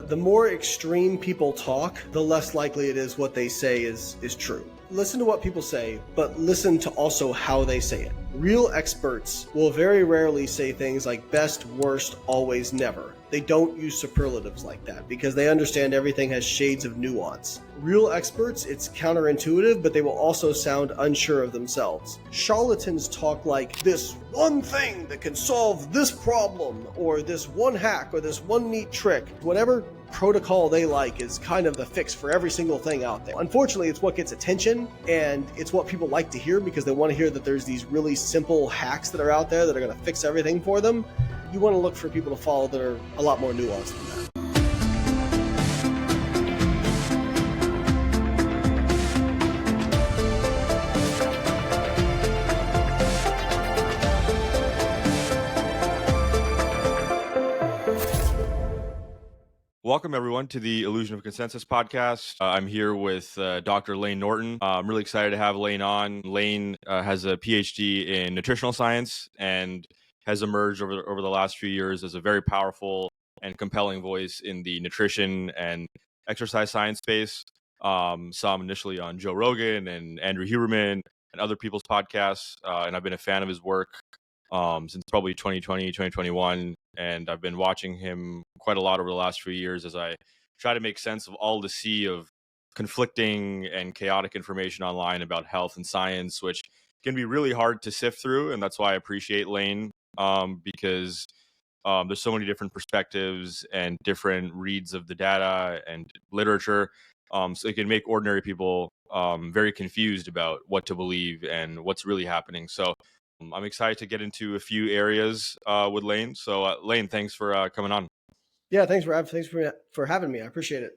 The more extreme people talk, the less likely it is what they say is true. Listen to what people say, but listen to also how they say it. Real experts will very rarely say things like best, worst, always, never. They don't use superlatives like that because they understand everything has shades of nuance. Real experts, it's counterintuitive, but they will also sound unsure of themselves. Charlatans talk like this one thing that can solve this problem, or this one hack, or this one neat trick. Whatever protocol they like is kind of the fix for every single thing out there. Unfortunately, it's what gets attention, and it's what people like to hear because they want to hear that there's these really simple hacks that are out there that are going to fix everything for them. You want to look for people to follow that are a lot more nuanced than that. Welcome, everyone, to the Illusion of Consensus podcast. I'm here with Dr. Layne Norton. I'm really excited to have Layne on. Layne has a PhD in nutritional science and has emerged over the last few years as a very powerful and compelling voice in the nutrition and exercise science space. Saw him initially on Joe Rogan and Andrew Huberman and other people's podcasts, and I've been a fan of his work since probably 2020, 2021. And I've been watching him quite a lot over the last few years as I try to make sense of all the sea of conflicting and chaotic information online about health and science, which can be really hard to sift through. And that's why I appreciate Layne, because there's so many different perspectives and different reads of the data and literature. So it can make ordinary people very confused about what to believe and what's really happening. So I'm excited to get into a few areas with Layne. So Layne, thanks for coming on. Yeah, thanks for having me. I appreciate it.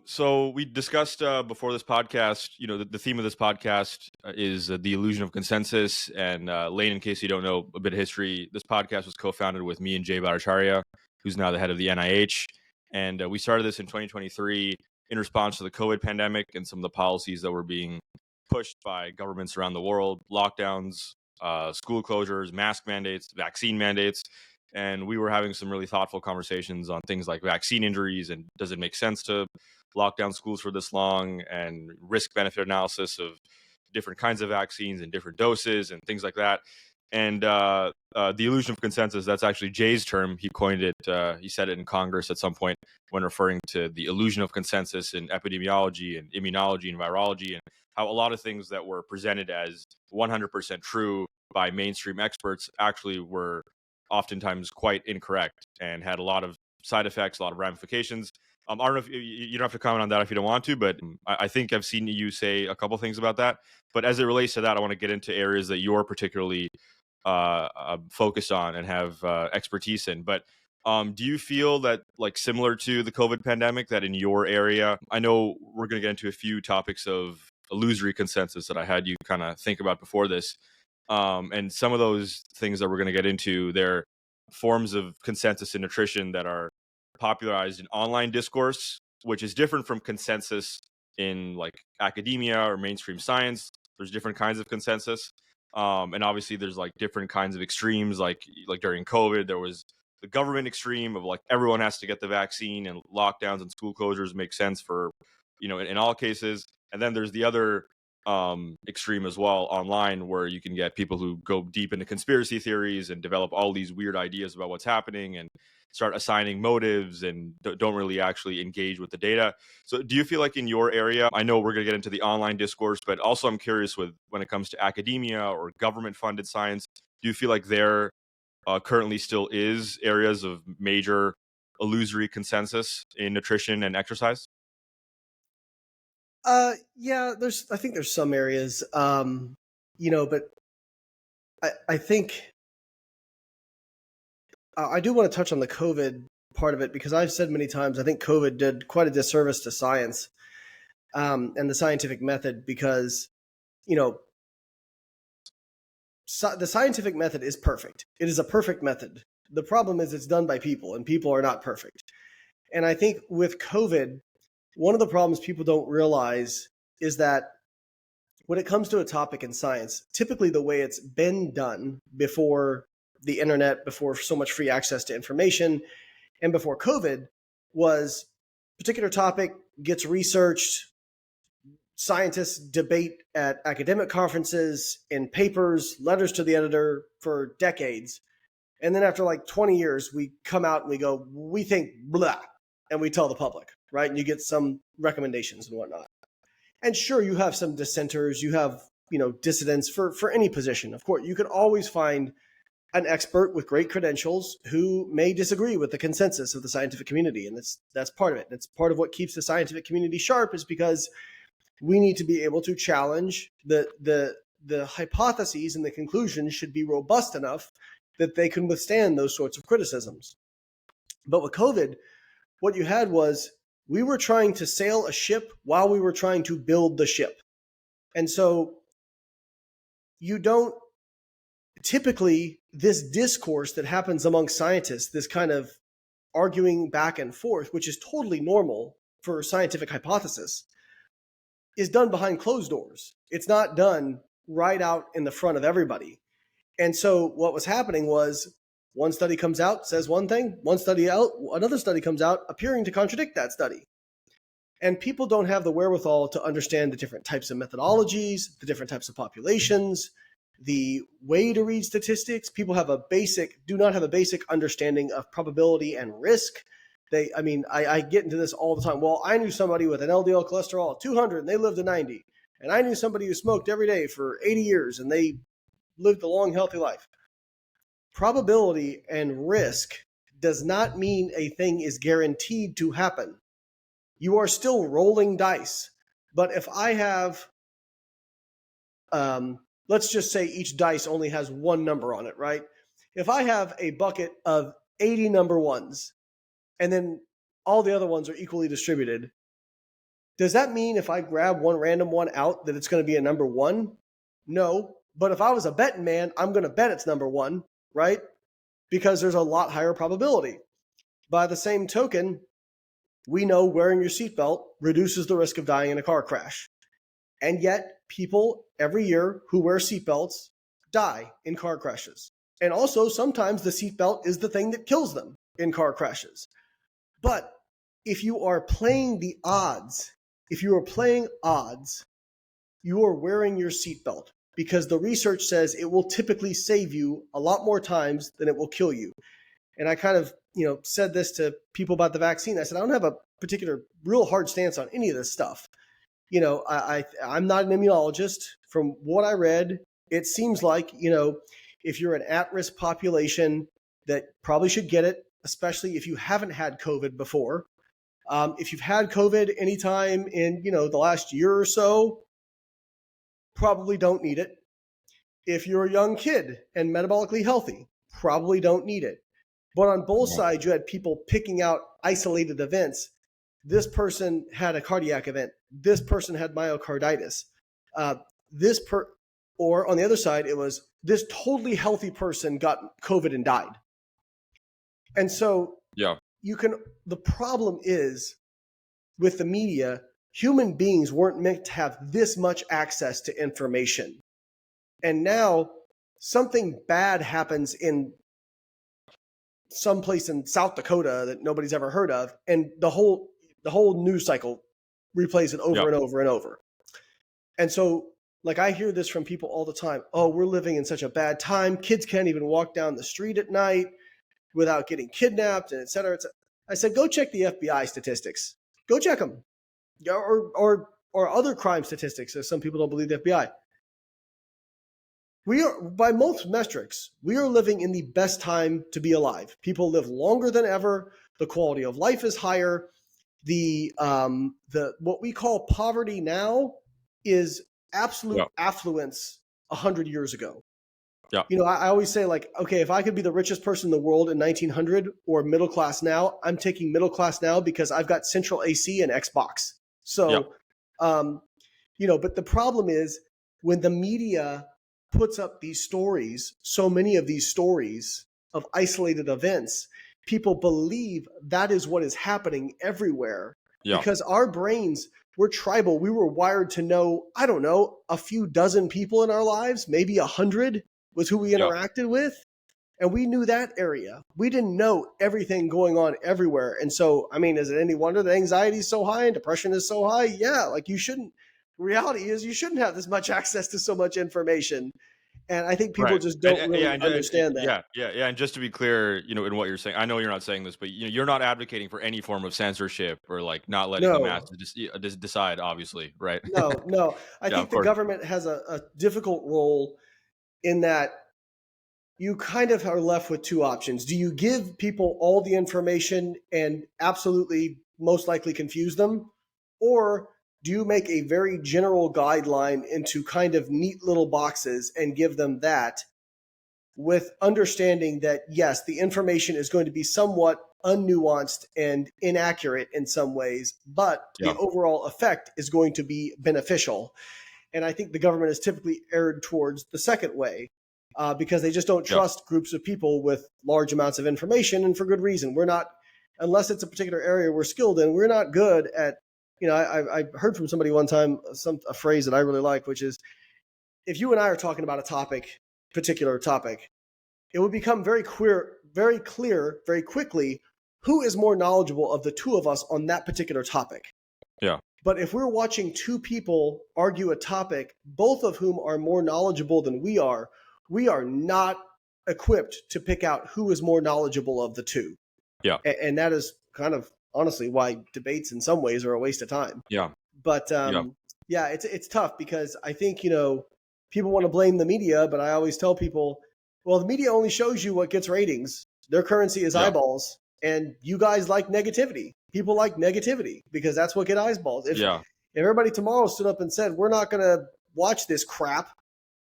So we discussed before this podcast, the theme of this podcast is the illusion of consensus. And Layne, in case you don't know a bit of history, this podcast was co-founded with me and Jay Bhattacharya, who's now the head of the NIH. And we started this in 2023 in response to the COVID pandemic and some of the policies that were being pushed by governments around the world, lockdowns, school closures, mask mandates, vaccine mandates. And we were having some really thoughtful conversations on things like vaccine injuries and does it make sense to lock down schools for this long, and risk benefit analysis of different kinds of vaccines and different doses and things like that. And the illusion of consensus, that's actually Jay's term. He coined it. He said it in Congress at some point when referring to the illusion of consensus in epidemiology and immunology and virology, and how a lot of things that were presented as 100% true by mainstream experts actually were oftentimes quite incorrect and had a lot of side effects, a lot of ramifications. I don't know if you don't have to comment on that if you don't want to, but I think I've seen you say a couple things about that. But as it relates to that, I want to get into areas that you're particularly focused on and have expertise in. But do you feel that, like, similar to the COVID pandemic, that in your area, I know we're going to get into a few topics of illusory consensus that I had you kind of think about before this. And some of those things that we're going to get into, they're forms of consensus in nutrition that are popularized in online discourse, which is different from consensus in like academia or mainstream science. There's different kinds of consensus. And obviously there's like different kinds of extremes, like during COVID, there was the government extreme of like everyone has to get the vaccine and lockdowns and school closures make sense for, in all cases. And then there's the other extreme as well online, where you can get people who go deep into conspiracy theories and develop all these weird ideas about what's happening and start assigning motives and don't really actually engage with the data. So do you feel like in your area, I know we're going to get into the online discourse, but also I'm curious when it comes to academia or government funded science, do you feel like there currently still is areas of major illusory consensus in nutrition and exercise? Yeah, I think there's some areas, but I think I do want to touch on the COVID part of it, because I've said many times, I think COVID did quite a disservice to science and the scientific method, because, the scientific method is perfect. It is a perfect method. The problem is it's done by people, and people are not perfect. And I think with COVID, one of the problems people don't realize is that when it comes to a topic in science, typically the way it's been done before the internet, before so much free access to information, and before COVID was particular topic gets researched, scientists debate at academic conferences, in papers, letters to the editor for decades. And then after like 20 years, we come out and we go, we think blah, and we tell the public, right? And you get some recommendations and whatnot. And sure, you have some dissenters, you have, dissidents for any position. Of course, you can always find an expert with great credentials who may disagree with the consensus of the scientific community. And that's part of it. That's part of what keeps the scientific community sharp, is because we need to be able to challenge the hypotheses, and the conclusions should be robust enough that they can withstand those sorts of criticisms. But with COVID, what you had was we were trying to sail a ship while we were trying to build the ship. And so you don't typically, this discourse that happens among scientists, this kind of arguing back and forth, which is totally normal for scientific hypothesis, is done behind closed doors. It's not done right out in the front of everybody. And so what was happening was one study comes out, says one thing, another study comes out appearing to contradict that study. And people don't have the wherewithal to understand the different types of methodologies, the different types of populations, the way to read statistics. People do not have a basic understanding of probability and risk. I get into this all the time. Well, I knew somebody with an LDL cholesterol of 200 and they lived to 90. And I knew somebody who smoked every day for 80 years and they lived a long, healthy life. Probability and risk does not mean a thing is guaranteed to happen. You are still rolling dice. But if I have, let's just say each dice only has one number on it, right? If I have a bucket of 80 number ones, and then all the other ones are equally distributed, does that mean if I grab one random one out that it's going to be a number one? No. But if I was a betting man, I'm going to bet it's number one, right? Because there's a lot higher probability. By the same token, we know wearing your seatbelt reduces the risk of dying in a car crash. And yet people every year who wear seatbelts die in car crashes. And also sometimes the seatbelt is the thing that kills them in car crashes. But if you are playing the odds, you are wearing your seatbelt, because the research says it will typically save you a lot more times than it will kill you. And I kind of, said this to people about the vaccine. I said, I don't have a particular real hard stance on any of this stuff. I'm not an immunologist. From what I read, it seems like, if you're an at-risk population that probably should get it, especially if you haven't had COVID before. If you've had COVID anytime in, the last year or so, probably don't need it. If you're a young kid and metabolically healthy, probably don't need it. But on both sides, you had people picking out isolated events. This person had a cardiac event. This person had myocarditis. Or on the other side, it was this totally healthy person got COVID and died. And so the problem is with the media, human beings weren't meant to have this much access to information. And now something bad happens in some place in South Dakota that nobody's ever heard of, and the whole news cycle replays it over and over and over. And so, I hear this from people all the time. Oh, we're living in such a bad time. Kids can't even walk down the street at night without getting kidnapped, and et cetera, et cetera. I said, go check the FBI statistics. Go check them. Or other crime statistics, as some people don't believe the FBI. We are, by most metrics, we are living in the best time to be alive. People live longer than ever. The quality of life is higher. The what we call poverty now is absolute affluence 100 years ago. Yeah. I always say, okay, if I could be the richest person in the world in 1900 or middle class now, I'm taking middle class now because I've got central AC and Xbox. So, but the problem is when the media puts up these stories, so many of these stories of isolated events, people believe that is what is happening everywhere. Because our brains, we're tribal. We were wired to know, I don't know, a few dozen people in our lives, maybe 100 was who we interacted with. And we knew that area. We didn't know everything going on everywhere. And so, I mean, is it any wonder that anxiety is so high and depression is so high? Yeah, like you shouldn't. Reality is you shouldn't have this much access to so much information. And I think people Right. just don't really understand that. Yeah. And just to be clear, in what you're saying, I know you're not saying this, but you're not advocating for any form of censorship or like not letting the No, masses decide, obviously, right? no. I Yeah, of think the course. government has a difficult role in that you kind of are left with two options. Do you give people all the information and absolutely most likely confuse them? Or do you make a very general guideline into kind of neat little boxes and give them that with understanding that, yes, the information is going to be somewhat unnuanced and inaccurate in some ways, but the Yeah. overall effect is going to be beneficial. And I think the government has typically erred towards the second way because they just don't Yeah. trust groups of people with large amounts of information, and for good reason. We're not, unless it's a particular area we're skilled in, we're not good at, I heard from somebody one time a phrase that I really like, which is, if you and I are talking about a particular topic, it would become very clear very quickly who is more knowledgeable of the two of us on that particular topic. Yeah. But if we're watching two people argue a topic, both of whom are more knowledgeable than we are not equipped to pick out who is more knowledgeable of the two. Yeah. And that is kind of honestly why debates in some ways are a waste of time. Yeah. But yeah, it's tough because I think, people want to blame the media, but I always tell people, well, the media only shows you what gets ratings. Their currency is Yeah. eyeballs, and you guys like negativity. People like negativity because that's what get eyeballs. If everybody tomorrow stood up and said, we're not going to watch this crap,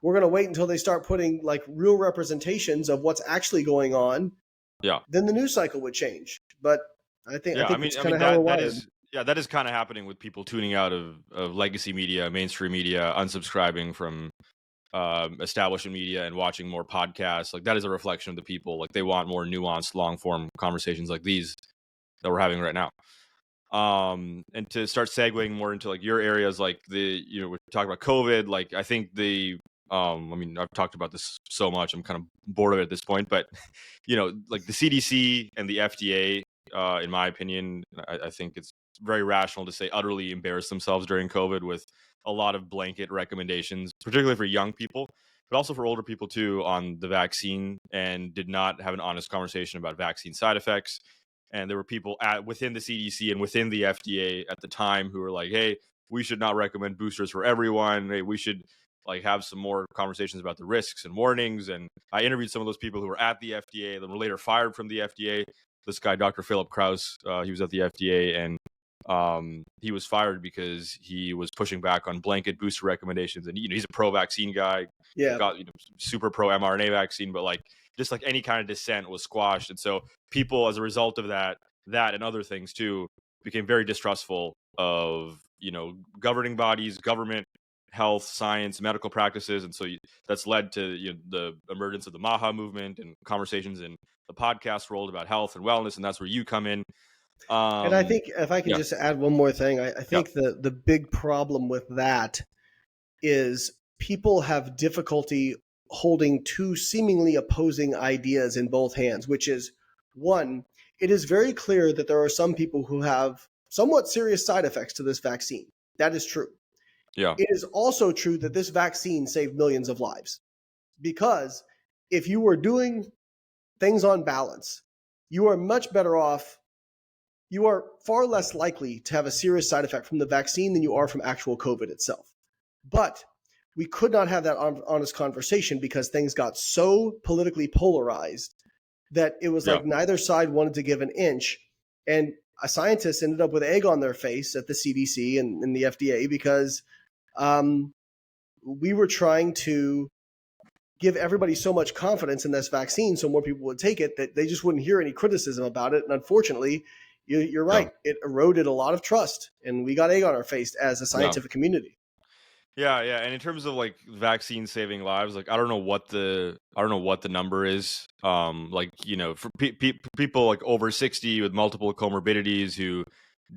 we're going to wait until they start putting like real representations of what's actually going on, then the news cycle would change. But I think it's kind of how we're wired. That is kind of happening with people tuning out of legacy media, mainstream media, unsubscribing from establishment media and watching more podcasts. Like that is a reflection of the people. Like they want more nuanced, long form conversations like these that we're having right now. And to start segueing more into like your areas, like we're talking about COVID. Like I think I've talked about this so much, I'm kind of bored of it at this point, but like the CDC and the FDA, in my opinion, I think it's very rational to say utterly embarrassed themselves during COVID with a lot of blanket recommendations, particularly for young people, but also for older people too, on the vaccine, and did not have an honest conversation about vaccine side effects. And there were people within the CDC and within the FDA at the time who were like, hey, we should not recommend boosters for everyone. Hey, we should like have some more conversations about the risks and warnings. And I interviewed some of those people who were at the FDA, then were later fired from the FDA. This guy, Dr. Philip Krause, he was at the FDA, and he was fired because he was pushing back on blanket booster recommendations. And he's a pro-vaccine guy, got super pro-mRNA vaccine, but like just like any kind of dissent was squashed. And so people, as a result of that and other things too, became very distrustful of governing bodies, government, health, science, medical practices. And so that's led to the emergence of the MAHA movement and conversations in the podcast world about health and wellness, and that's where you come in. And I think if I can just add one more thing, I think the big problem with that is people have difficulty holding two seemingly opposing ideas in both hands, which is, one, it is very clear that there are some people who have somewhat serious side effects to this vaccine. That is true. Yeah. It is also true that this vaccine saved millions of lives, because if you were doing things on balance, you are much better off. You are far less likely to have a serious side effect from the vaccine than you are from actual COVID itself. But we could not have that honest conversation because things got so politically polarized that it was like neither side wanted to give an inch. And scientists ended up with egg on their face at the CDC and the FDA because we were trying to give everybody so much confidence in this vaccine so more people would take it that they just wouldn't hear any criticism about it. And unfortunately, you're right. It eroded a lot of trust, and we got egg on our face as a scientific community. Yeah. And in terms of like vaccine saving lives, like I don't know what the number is. For people like over 60 with multiple comorbidities who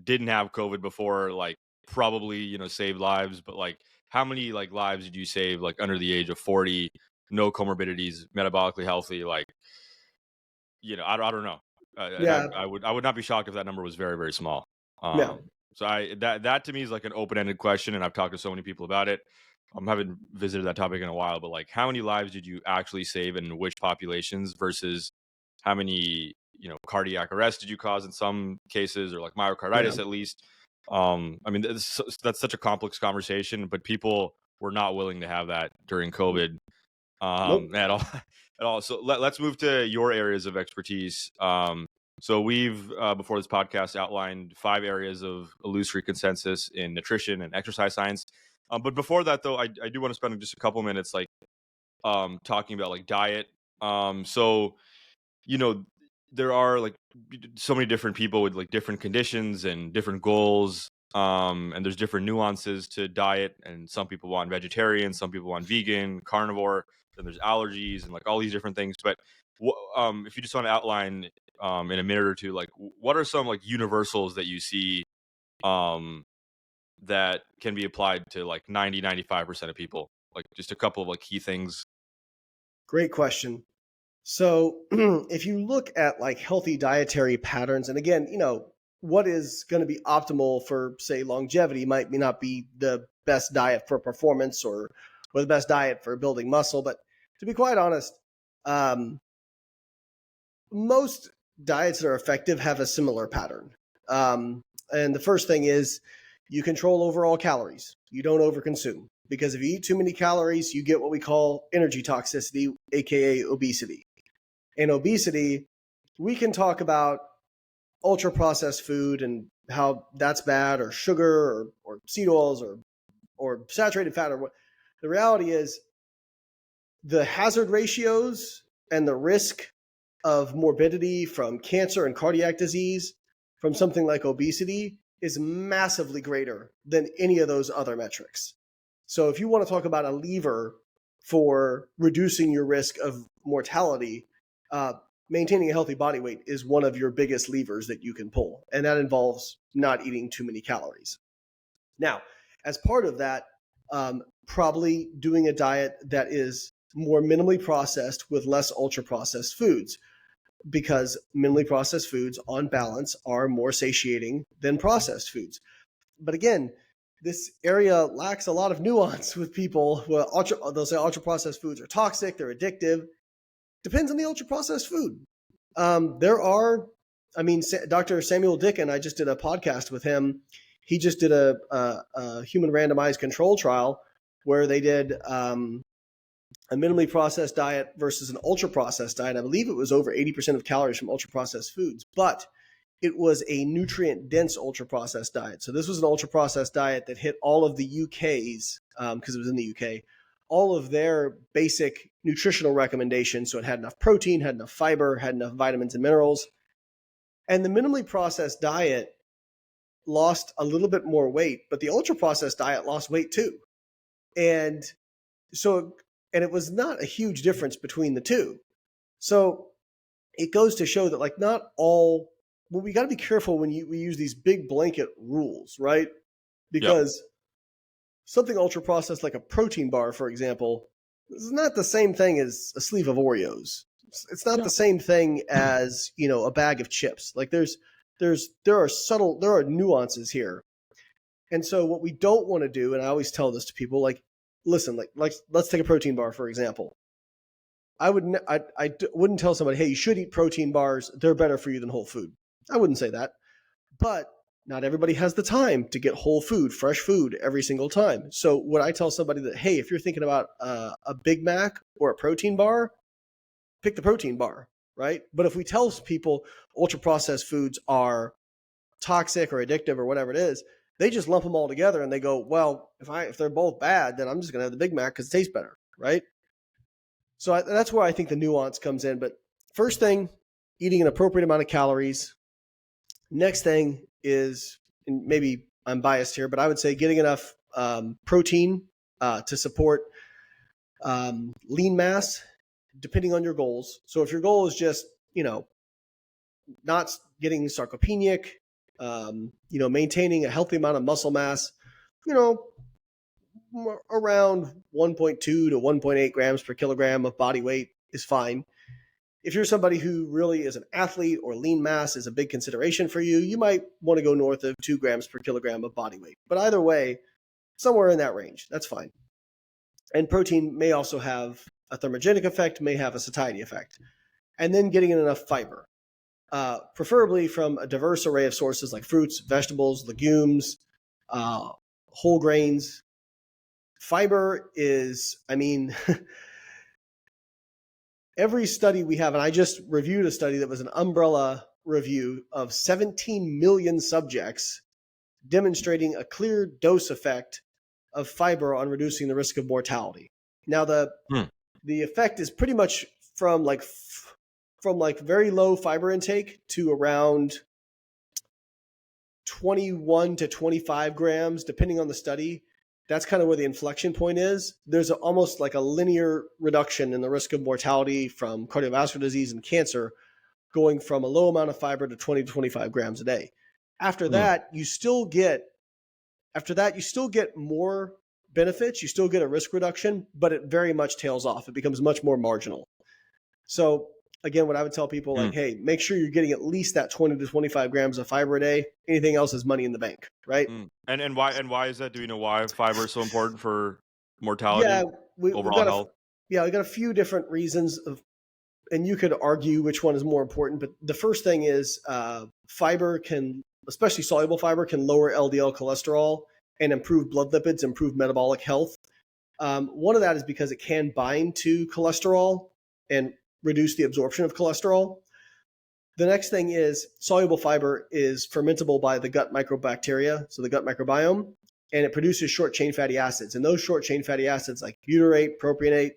didn't have COVID before, like probably saved lives. But like, how many like lives did you save like under the age of 40, no comorbidities, metabolically healthy? Like, I don't know. Yeah, I would not be shocked if that number was very, very small. yeah, So that to me is like an open ended question, and I've talked to so many people about it. I haven't visited that topic in a while, but like, how many lives did you actually save, and which populations versus how many cardiac arrest did you cause in some cases, or like yeah. myocarditis at least. I mean, that's such a complex conversation, but people were not willing to have that during COVID Nope. at all. At all. So let's move to your areas of expertise. So we've before this podcast outlined 5 areas of illusory consensus in nutrition and exercise science. But before that, though, I do want to spend just a couple minutes like talking about like diet. So you know there are like so many different people with like different conditions and different goals, and there's different nuances to diet, and some people want vegetarian, some people want vegan, carnivore, then there's allergies and like all these different things. But if you just want to outline in a minute or two, like what are some like universals that you see um that can be applied to like 90-95% of people, like just a couple of like key things. Great question. So, if you look at like healthy dietary patterns, and again, what is going to be optimal for, say, longevity might not be the best diet for performance or the best diet for building muscle. But to be quite honest, um, most diets that are effective have a similar pattern. And the first thing is you control overall calories. You don't overconsume, because if you eat too many calories, you get what we call energy toxicity, aka obesity. And obesity, we can talk about ultra processed food and how that's bad, or sugar, or seed oils, or saturated fat, or what. The reality is the hazard ratios and the risk of morbidity from cancer and cardiac disease from something like obesity is massively greater than any of those other metrics. So if you want to talk about a lever for reducing your risk of mortality, uh, maintaining a healthy body weight is one of your biggest levers that you can pull. And that involves not eating too many calories. Now, as part of that, probably doing a diet that is more minimally processed with less ultra processed foods, because minimally processed foods on balance are more satiating than processed foods. But again, this area lacks a lot of nuance with people. Well, they'll say ultra processed foods are toxic, they're addictive. Depends on the ultra processed food. Dr. Samuel Dickin, I just did a podcast with him. He just did a human randomized control trial where they did a minimally processed diet versus an ultra processed diet. I believe it was over 80% of calories from ultra processed foods, but it was a nutrient dense ultra processed diet. So this was an ultra processed diet that hit all of the UK's, because it was in the UK, all of their basic nutritional recommendations. So it had enough protein, had enough fiber, had enough vitamins and minerals. And the minimally processed diet lost a little bit more weight, but the ultra processed diet lost weight too. And it was not a huge difference between the two. So it goes to show that like not all, well, we got to be careful when we use these big blanket rules, right? Yep. Because something ultra processed like a protein bar, for example, is not the same thing as a sleeve of Oreos. It's not the same thing as, a bag of chips. Like there are nuances here. And so what we don't want to do, and I always tell this to people, like, listen, like let's take a protein bar, for example. I wouldn't tell somebody, hey, you should eat protein bars. They're better for you than whole food. I wouldn't say that. But not everybody has the time to get whole food, fresh food every single time. So would I tell somebody that, hey, if you're thinking about a Big Mac or a protein bar, pick the protein bar, right? But if we tell people ultra processed foods are toxic or addictive or whatever it is, they just lump them all together and they go, well, if they're both bad, then I'm just going to have the Big Mac because it tastes better, right? So that's where I think the nuance comes in. But first thing, eating an appropriate amount of calories. Next thing is, and maybe I'm biased here, but I would say getting enough protein to support lean mass, depending on your goals. So if your goal is just, not getting sarcopenic, maintaining a healthy amount of muscle mass, around 1.2 to 1.8 grams per kilogram of body weight is fine. If you're somebody who really is an athlete or lean mass is a big consideration for you, you might want to go north of 2 grams per kilogram of body weight. But either way, somewhere in that range, that's fine. And protein may also have a thermogenic effect, may have a satiety effect. And then getting in enough fiber, preferably from a diverse array of sources like fruits, vegetables, legumes, whole grains. Fiber is, every study we have, and I just reviewed a study that was an umbrella review of 17 million subjects demonstrating a clear dose effect of fiber on reducing the risk of mortality. Now, the effect is pretty much from very low fiber intake to around 21 to 25 grams, depending on the study. That's kind of where the inflection point is. There's almost like a linear reduction in the risk of mortality from cardiovascular disease and cancer, going from a low amount of fiber to 20 to 25 grams a day. After that, you still get more benefits. You still get a risk reduction, but it very much tails off. It becomes much more marginal. So again, what I would tell people, like, hey, make sure you're getting at least that 20 to 25 grams of fiber a day. Anything else is money in the bank, right? And why is that? Do you know why fiber is so important for mortality? Yeah, overall health? we got a few different reasons and you could argue which one is more important. But the first thing is fiber can, especially soluble fiber, can lower LDL cholesterol and improve blood lipids, improve metabolic health. One of that is because it can bind to cholesterol and reduce the absorption of cholesterol. The next thing is soluble fiber is fermentable by the gut microbacteria, so the gut microbiome, and it produces short-chain fatty acids. And those short-chain fatty acids like butyrate, propionate,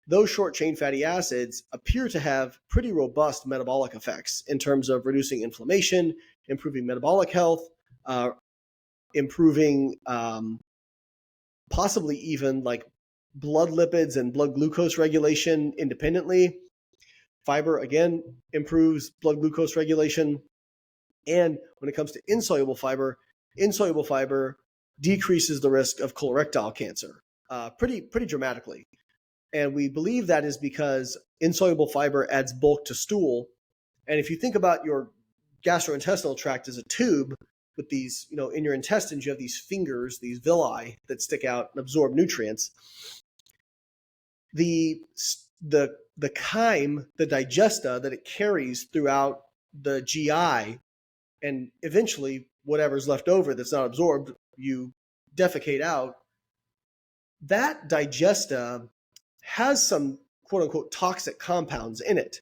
those short-chain fatty acids appear to have pretty robust metabolic effects in terms of reducing inflammation, improving metabolic health, improving possibly even like blood lipids and blood glucose regulation independently. Fiber, again, improves blood glucose regulation. And when it comes to insoluble fiber decreases the risk of colorectal cancer pretty dramatically. And we believe that is because insoluble fiber adds bulk to stool. And if you think about your gastrointestinal tract as a tube with these, in your intestines, you have these fingers, these villi that stick out and absorb nutrients. The chyme, the digesta that it carries throughout the GI, and eventually whatever's left over that's not absorbed, you defecate out. That digesta has some quote unquote toxic compounds in it.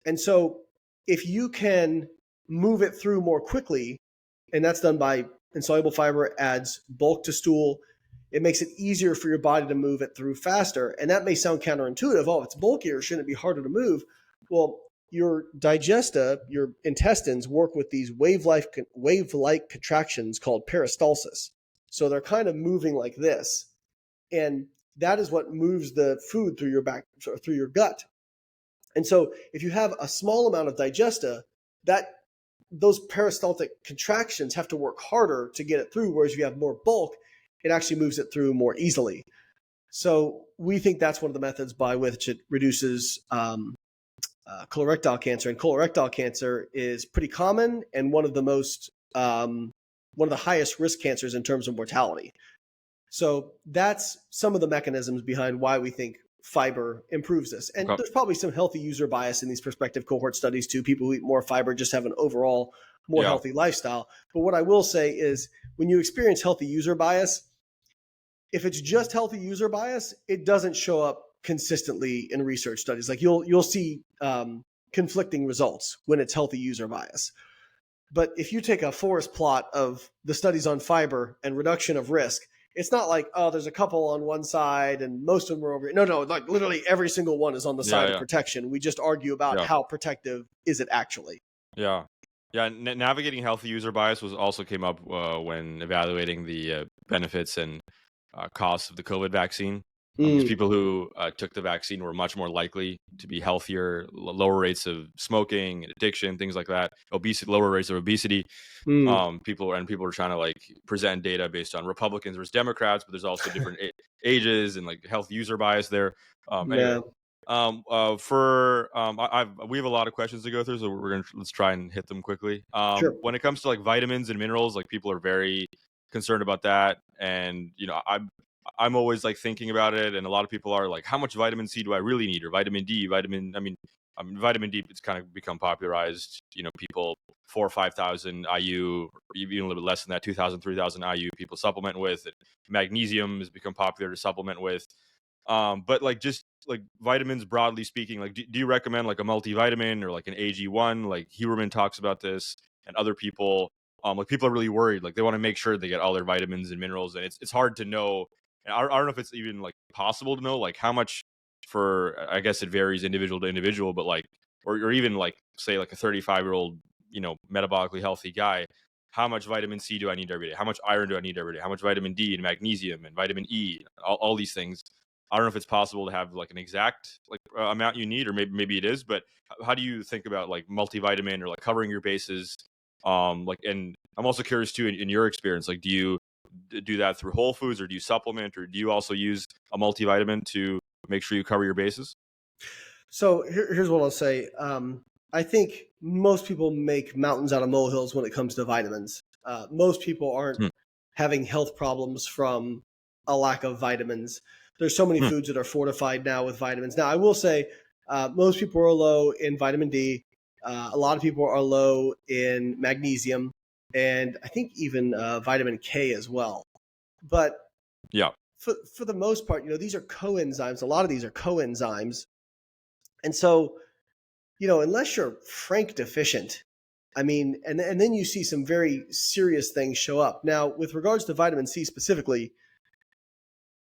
And so if you can move it through more quickly, and that's done by insoluble fiber adds bulk to stool, it makes it easier for your body to move it through faster. And that may sound counterintuitive. Oh, it's bulkier, shouldn't it be harder to move? Well, your digesta, your intestines, work with these wave-like contractions called peristalsis. So they're kind of moving like this. And that is what moves the food through your gut. And so if you have a small amount of digesta, those peristaltic contractions have to work harder to get it through, whereas if you have more bulk, it actually moves it through more easily. So we think that's one of the methods by which it reduces colorectal cancer. And colorectal cancer is pretty common and one of the highest risk cancers in terms of mortality. So that's some of the mechanisms behind why we think fiber improves this. And there's probably some healthy user bias in these prospective cohort studies too. People who eat more fiber just have an overall more healthy lifestyle. But what I will say is when you experience healthy user bias, if it's just healthy user bias, it doesn't show up consistently in research studies. Like you'll see conflicting results when it's healthy user bias. But if you take a forest plot of the studies on fiber and reduction of risk, it's not like, oh, there's a couple on one side and most of them are over. No, like literally every single one is on the side of protection. We just argue about how protective is it actually. Yeah. Navigating healthy user bias also came up when evaluating the benefits and costs of the COVID vaccine. Because people who took the vaccine were much more likely to be healthier, lower rates of smoking, addiction, things like that, lower rates of obesity. People are trying to like present data based on Republicans versus Democrats, but there's also different ages and like health user bias there. Anyway, We have a lot of questions to go through, so let's try and hit them quickly. Sure. When it comes to like vitamins and minerals, like people are very concerned about that, and I'm always like thinking about it, and a lot of people are like, how much vitamin C do I really need, or vitamin D, vitamin D. It's kind of become popularized. People 4 or 5,000 IU, or even a little bit less than that, 2,000, 3,000 IU. People supplement with. Magnesium has become popular to supplement with. But like just like vitamins broadly speaking, like do you recommend like a multivitamin or like an AG1? Like Huberman talks about this, and other people, like people are really worried. Like they want to make sure they get all their vitamins and minerals, and it's hard to know. And I don't know if it's even like possible to know like how much for. I guess it varies individual to individual, but like or even like say like a 35-year-old metabolically healthy guy. How much vitamin C do I need every day? How much iron do I need every day? How much vitamin D and magnesium and vitamin E? All these things. I don't know if it's possible to have like an exact like amount you need, or maybe it is. But how do you think about like multivitamin or like covering your bases? And I'm also curious too, in your experience, like do you do that through Whole Foods, or do you supplement, or do you also use a multivitamin to make sure you cover your bases? So here's what I'll say. I think most people make mountains out of molehills when it comes to vitamins. Most people aren't Hmm. having health problems from a lack of vitamins. There's so many Hmm. foods that are fortified now with vitamins. Now, I will say most people are low in vitamin D. A lot of people are low in magnesium, and I think even vitamin K as well. But Yeah. for the most part, these are coenzymes. A lot of these are coenzymes. And so, unless you're frank deficient, and then you see some very serious things show up. Now, with regards to vitamin C specifically,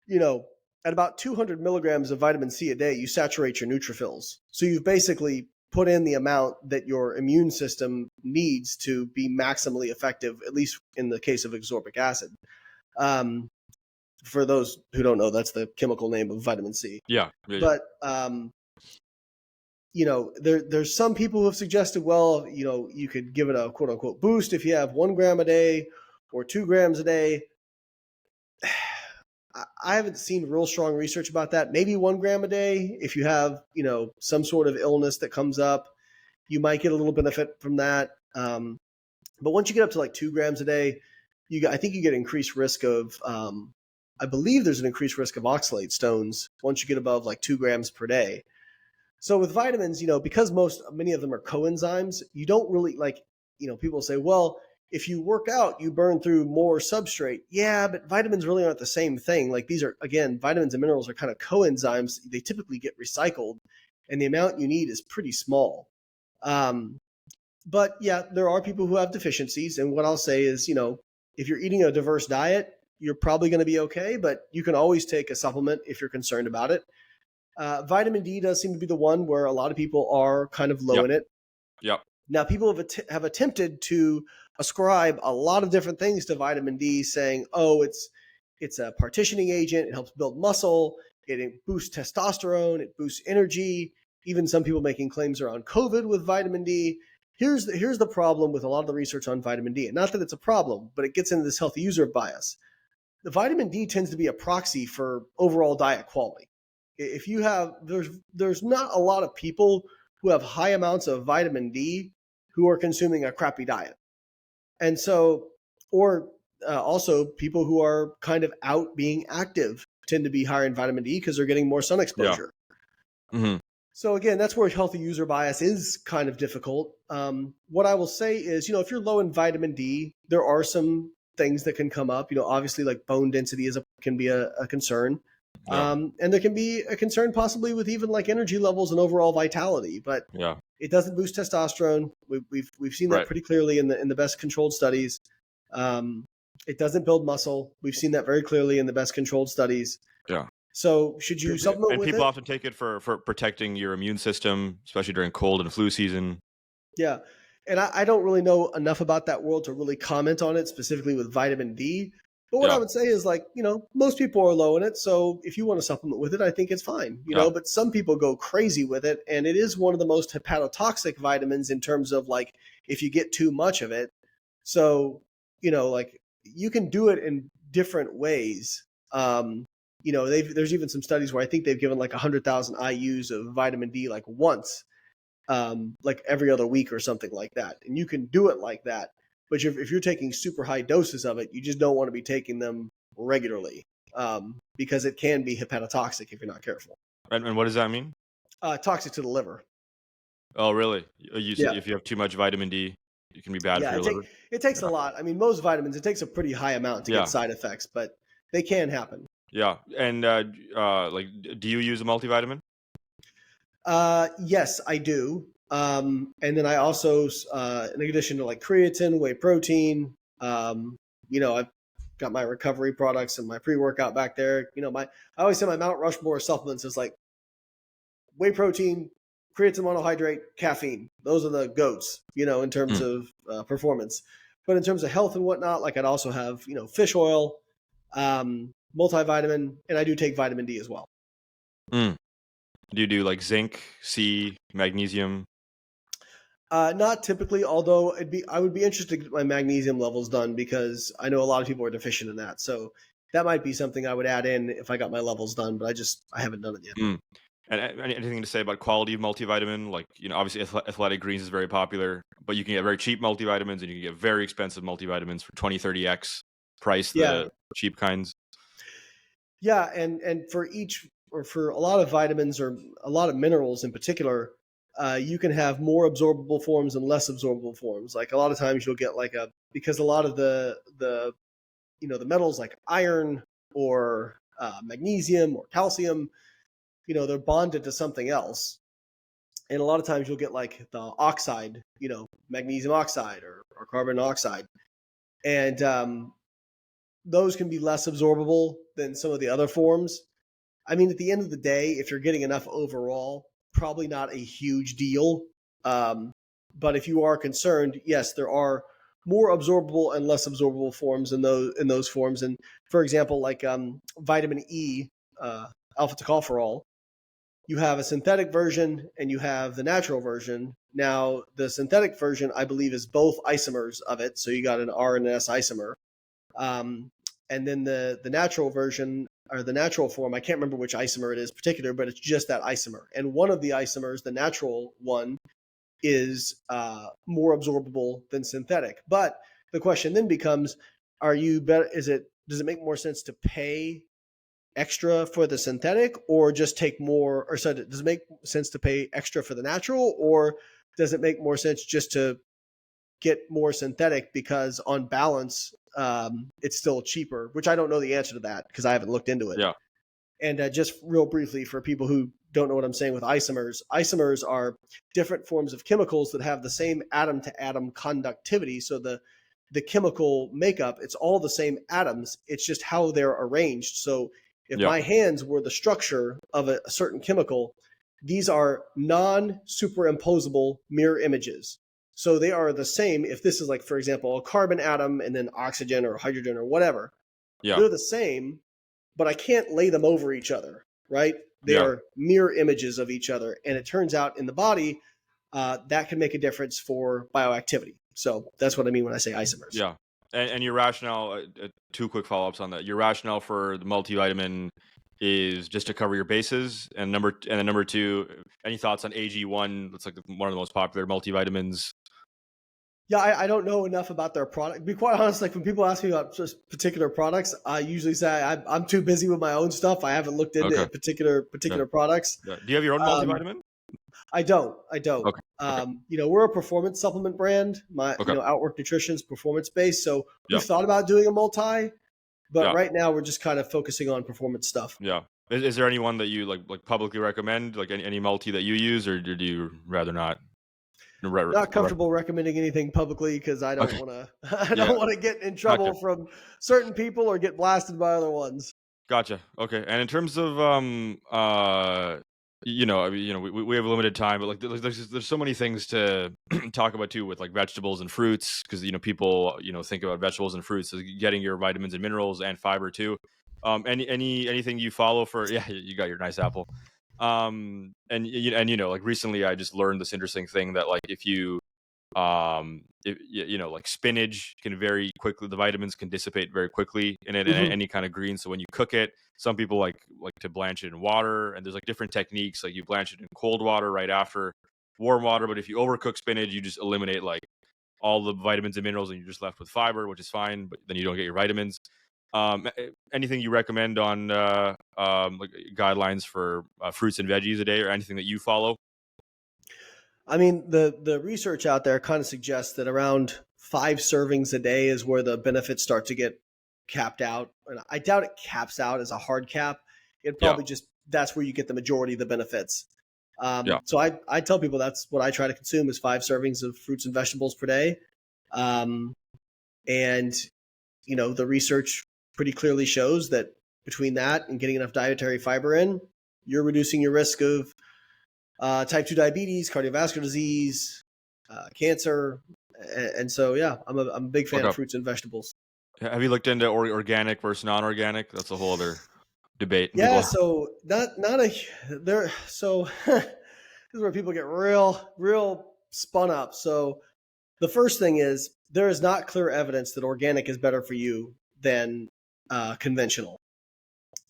at about 200 milligrams of vitamin C a day, you saturate your neutrophils. So you've basically put in the amount that your immune system needs to be maximally effective, at least in the case of ascorbic acid. For those who don't know, that's the chemical name of vitamin C. Yeah. But there's some people who have suggested, well, you could give it a quote unquote boost if you have 1 gram a day or 2 grams a day. I haven't seen real strong research about that. Maybe 1 gram a day. If you have, some sort of illness that comes up, you might get a little benefit from that. But once you get up to like 2 grams a day, I think you get increased risk of, I believe there's an increased risk of oxalate stones once you get above like 2 grams per day. So with vitamins, because many of them are coenzymes, you don't really people say, well, if you work out, you burn through more substrate. Yeah, but vitamins really aren't the same thing. Like these are, again, vitamins and minerals are kind of coenzymes. They typically get recycled, and the amount you need is pretty small. But yeah, there are people who have deficiencies. And what I'll say is, if you're eating a diverse diet, you're probably going to be okay, but you can always take a supplement if you're concerned about it. Vitamin D does seem to be the one where a lot of people are kind of low in it. Yep. Now, people have attempted to ascribe a lot of different things to vitamin D, saying, "Oh, it's a partitioning agent. It helps build muscle. It boosts testosterone. It boosts energy." Even some people making claims around COVID with vitamin D. Here's the problem with a lot of the research on vitamin D. And not that it's a problem, but it gets into this healthy user bias. The vitamin D tends to be a proxy for overall diet quality. If you have, there's not a lot of people who have high amounts of vitamin D who are consuming a crappy diet. And so, or also people who are kind of out being active tend to be higher in vitamin D because they're getting more sun exposure. Yeah. Mm-hmm. So again, that's where healthy user bias is kind of difficult. What I will say is, if you're low in vitamin D, there are some things that can come up. Obviously, like bone density can be a concern. Yeah. And there can be a concern possibly with even like energy levels and overall vitality, but Yeah. it doesn't boost testosterone. We've seen that pretty clearly in the best controlled studies. It doesn't build muscle. We've seen that very clearly in the best controlled studies. Yeah. So should you supplement with it? And people often take it for protecting your immune system, especially during cold and flu season. Yeah. And I don't really know enough about that world to really comment on it specifically with vitamin D. But what I would say is most people are low in it. So if you want to supplement with it, I think it's fine, but some people go crazy with it. And it is one of the most hepatotoxic vitamins in terms of if you get too much of it. So, you can do it in different ways. there's even some studies where I think they've given like 100,000 IUs of vitamin D like once, like every other week or something like that. And you can do it like that. But if you're taking super high doses of it, you just don't want to be taking them regularly, because it can be hepatotoxic if you're not careful. And what does that mean? Toxic to the liver. Oh, really? You Yeah. say if you have too much vitamin D, it can be bad for Yeah, your liver? it takes a lot. I mean, most vitamins, it takes a pretty high amount to Yeah. get side effects, but they can happen. Yeah. And like, do you use a multivitamin? Yes, I do. And then I also, in addition to like creatine, whey protein, I've got my recovery products and my pre-workout back there. I always say my Mount Rushmore of supplements is like whey protein, creatine monohydrate, caffeine. Those are the goats, in terms of performance. But in terms of health and whatnot, like I'd also have, fish oil, multivitamin, and I do take vitamin D as well. Do you do like zinc, C, magnesium? Not typically, although I would be interested to get my magnesium levels done because I know a lot of people are deficient in that. So that might be something I would add in if I got my levels done, but I haven't done it yet. And anything to say about quality of multivitamin? Like, obviously Athletic Greens is very popular, but you can get very cheap multivitamins and you can get very expensive multivitamins for 20, 30x price, the cheap kinds. Yeah. And for for a lot of vitamins or a lot of minerals in particular, you can have more absorbable forms and less absorbable forms. Like a lot of times you'll get because a lot of the metals like iron or magnesium or calcium, they're bonded to something else. And a lot of times you'll get like the oxide, magnesium oxide or carbon oxide. And those can be less absorbable than some of the other forms. I mean, at the end of the day, if you're getting enough overall, probably not a huge deal. But if you are concerned, yes, there are more absorbable and less absorbable forms in those forms. And for example, like vitamin E, alpha tocopherol, you have a synthetic version and you have the natural version. Now, the synthetic version, I believe, is both isomers of it. So you got an R and an S isomer. And then the natural version, or the natural form, I can't remember which isomer it is particular, but it's just that isomer. And one of the isomers, the natural one, is more absorbable than synthetic. But the question then becomes, does it make more sense to pay extra for the synthetic or just take more, or so does it make sense to pay extra for the natural, or does it make more sense just to get more synthetic because on balance, it's still cheaper, which I don't know the answer to that because I haven't looked into it. Yeah. And just real briefly for people who don't know what I'm saying with isomers are different forms of chemicals that have the same atom to atom conductivity. So the chemical makeup, it's all the same atoms. It's just how they're arranged. So if my hands were the structure of a certain chemical, these are non-superimposable mirror images. So they are the same. If this is like, for example, a carbon atom and then oxygen or hydrogen or whatever, they're the same, but I can't lay them over each other, right? They are mirror images of each other. And it turns out in the body, that can make a difference for bioactivity. So that's what I mean when I say isomers. Yeah. And your rationale, two quick follow-ups on that. Your rationale for the multivitamin is just to cover your bases, and number two, any thoughts on AG1? That's like one of the most popular multivitamins. Yeah, I don't know enough about their product. To be quite honest, like when people ask me about just particular products, I usually say I'm too busy with my own stuff. I haven't looked into particular products. Yeah. Do you have your own multivitamin? I don't. Okay. We're a performance supplement brand. Outwork Nutrition's performance based. So we've thought about doing a multi, but right now we're just kind of focusing on performance stuff. Yeah. Is there anyone that you like publicly recommend, like any multi that you use, or do you rather not? Not comfortable recommending anything publicly because I don't want to. I don't want to get in trouble from certain people or get blasted by other ones. Gotcha. Okay. And in terms of we have a limited time, but like there's so many things to talk about too with like vegetables and fruits, because people think about vegetables and fruits as getting your vitamins and minerals and fiber too. Anything you follow for? Yeah, you got your nice apple. Like recently I just learned this interesting thing that like if you Like spinach can very quickly, the vitamins can dissipate very quickly in it, and Hmm. any kind of green. So when you cook it, some people like to blanch it in water, and there's like different techniques. Like you blanch it in cold water right after warm water, but if you overcook spinach, you just eliminate like all the vitamins and minerals, and you're just left with fiber, which is fine, but then you don't get your vitamins. Anything you recommend on like guidelines for fruits and veggies a day, or anything that you follow? I mean, the research out there kind of suggests that around 5 servings a day is where the benefits start to get capped out. And I doubt it caps out as a hard cap. It Yeah, probably just that's where you get the majority of the benefits. yeah, So I tell people that's what I try to consume is 5 servings of fruits and vegetables per day. Um, and the research pretty clearly shows that between that and getting enough dietary fiber in, you're reducing your risk of type 2 diabetes, cardiovascular disease, cancer. And so, yeah, I'm a big fan of okay. fruits and vegetables. Have you looked into organic versus non-organic? That's a whole other debate. Yeah, People, so not a there. So this is where people get real spun up. So the first thing is there is not clear evidence that organic is better for you than conventional.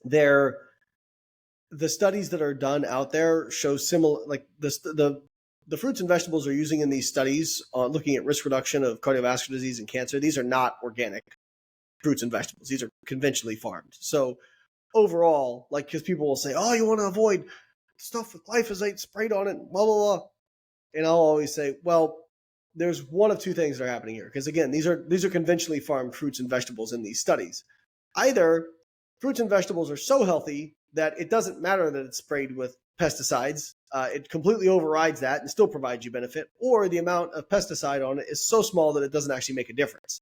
There, the studies that are done out there show similar, like the fruits and vegetables are using in these studies looking at risk reduction of cardiovascular disease and cancer. These are not organic fruits and vegetables. These are conventionally farmed. So overall, like, because people will say, oh, you want to avoid stuff with glyphosate sprayed on it, blah, blah, blah. And I'll always say, well, there's one of two things that are happening here. Because again, these are conventionally farmed fruits and vegetables in these studies. Either fruits and vegetables are so healthy that it doesn't matter that it's sprayed with pesticides. It completely overrides that and still provides you benefit. Or the amount of pesticide on it is so small that it doesn't actually make a difference.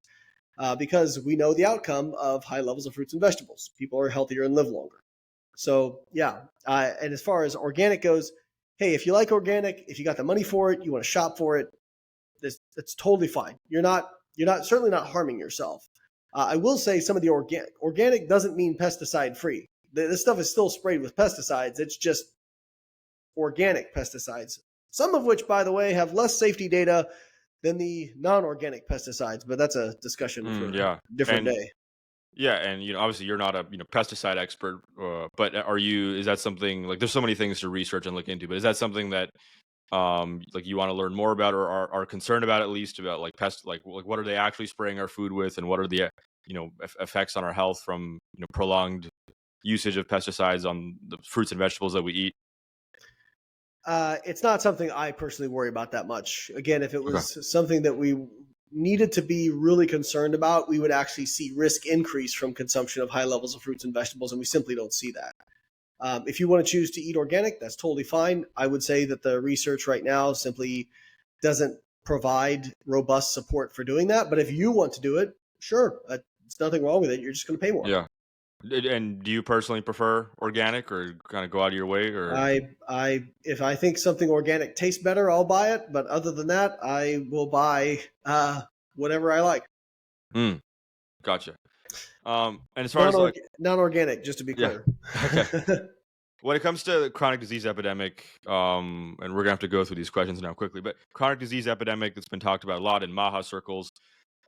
Because we know the outcome of high levels of fruits and vegetables. People are healthier and live longer. So, yeah. And as far as organic goes, hey, if you like organic, if you got the money for it, you want to shop for it, that's totally fine. You're certainly not harming yourself. I will say some of the organic doesn't mean pesticide free. This stuff is still sprayed with pesticides. It's just organic pesticides. Some of which, by the way, have less safety data than the non-organic pesticides, but that's a discussion for yeah, a different and day. yeah, and obviously you're not a pesticide expert, but are you? Is that something like there's so many things to research and look into, but is that something that like you want to learn more about, or are concerned about, at least about like like what are they actually spraying our food with, and what are the effects on our health from prolonged usage of pesticides on the fruits and vegetables that we eat? It's not something I personally worry about that much. Again, if it Okay. was something that we needed to be really concerned about, we would actually see risk increase from consumption of high levels of fruits and vegetables, and we simply don't see that. If you want to choose to eat organic, that's totally fine. I would say that the research right now simply doesn't provide robust support for doing that. But if you want to do it, sure, there's nothing wrong with it. You're just going to pay more. Yeah. And do you personally prefer organic, or kind of go out of your way, or? If I think something organic tastes better, I'll buy it. But other than that, I will buy whatever I like. Mm, gotcha. And as far as like, Non-organic, just to be yeah, clear. okay. When it comes to the chronic disease epidemic, and we're gonna have to go through these questions now quickly, but chronic disease epidemic that's been talked about a lot in Maha circles,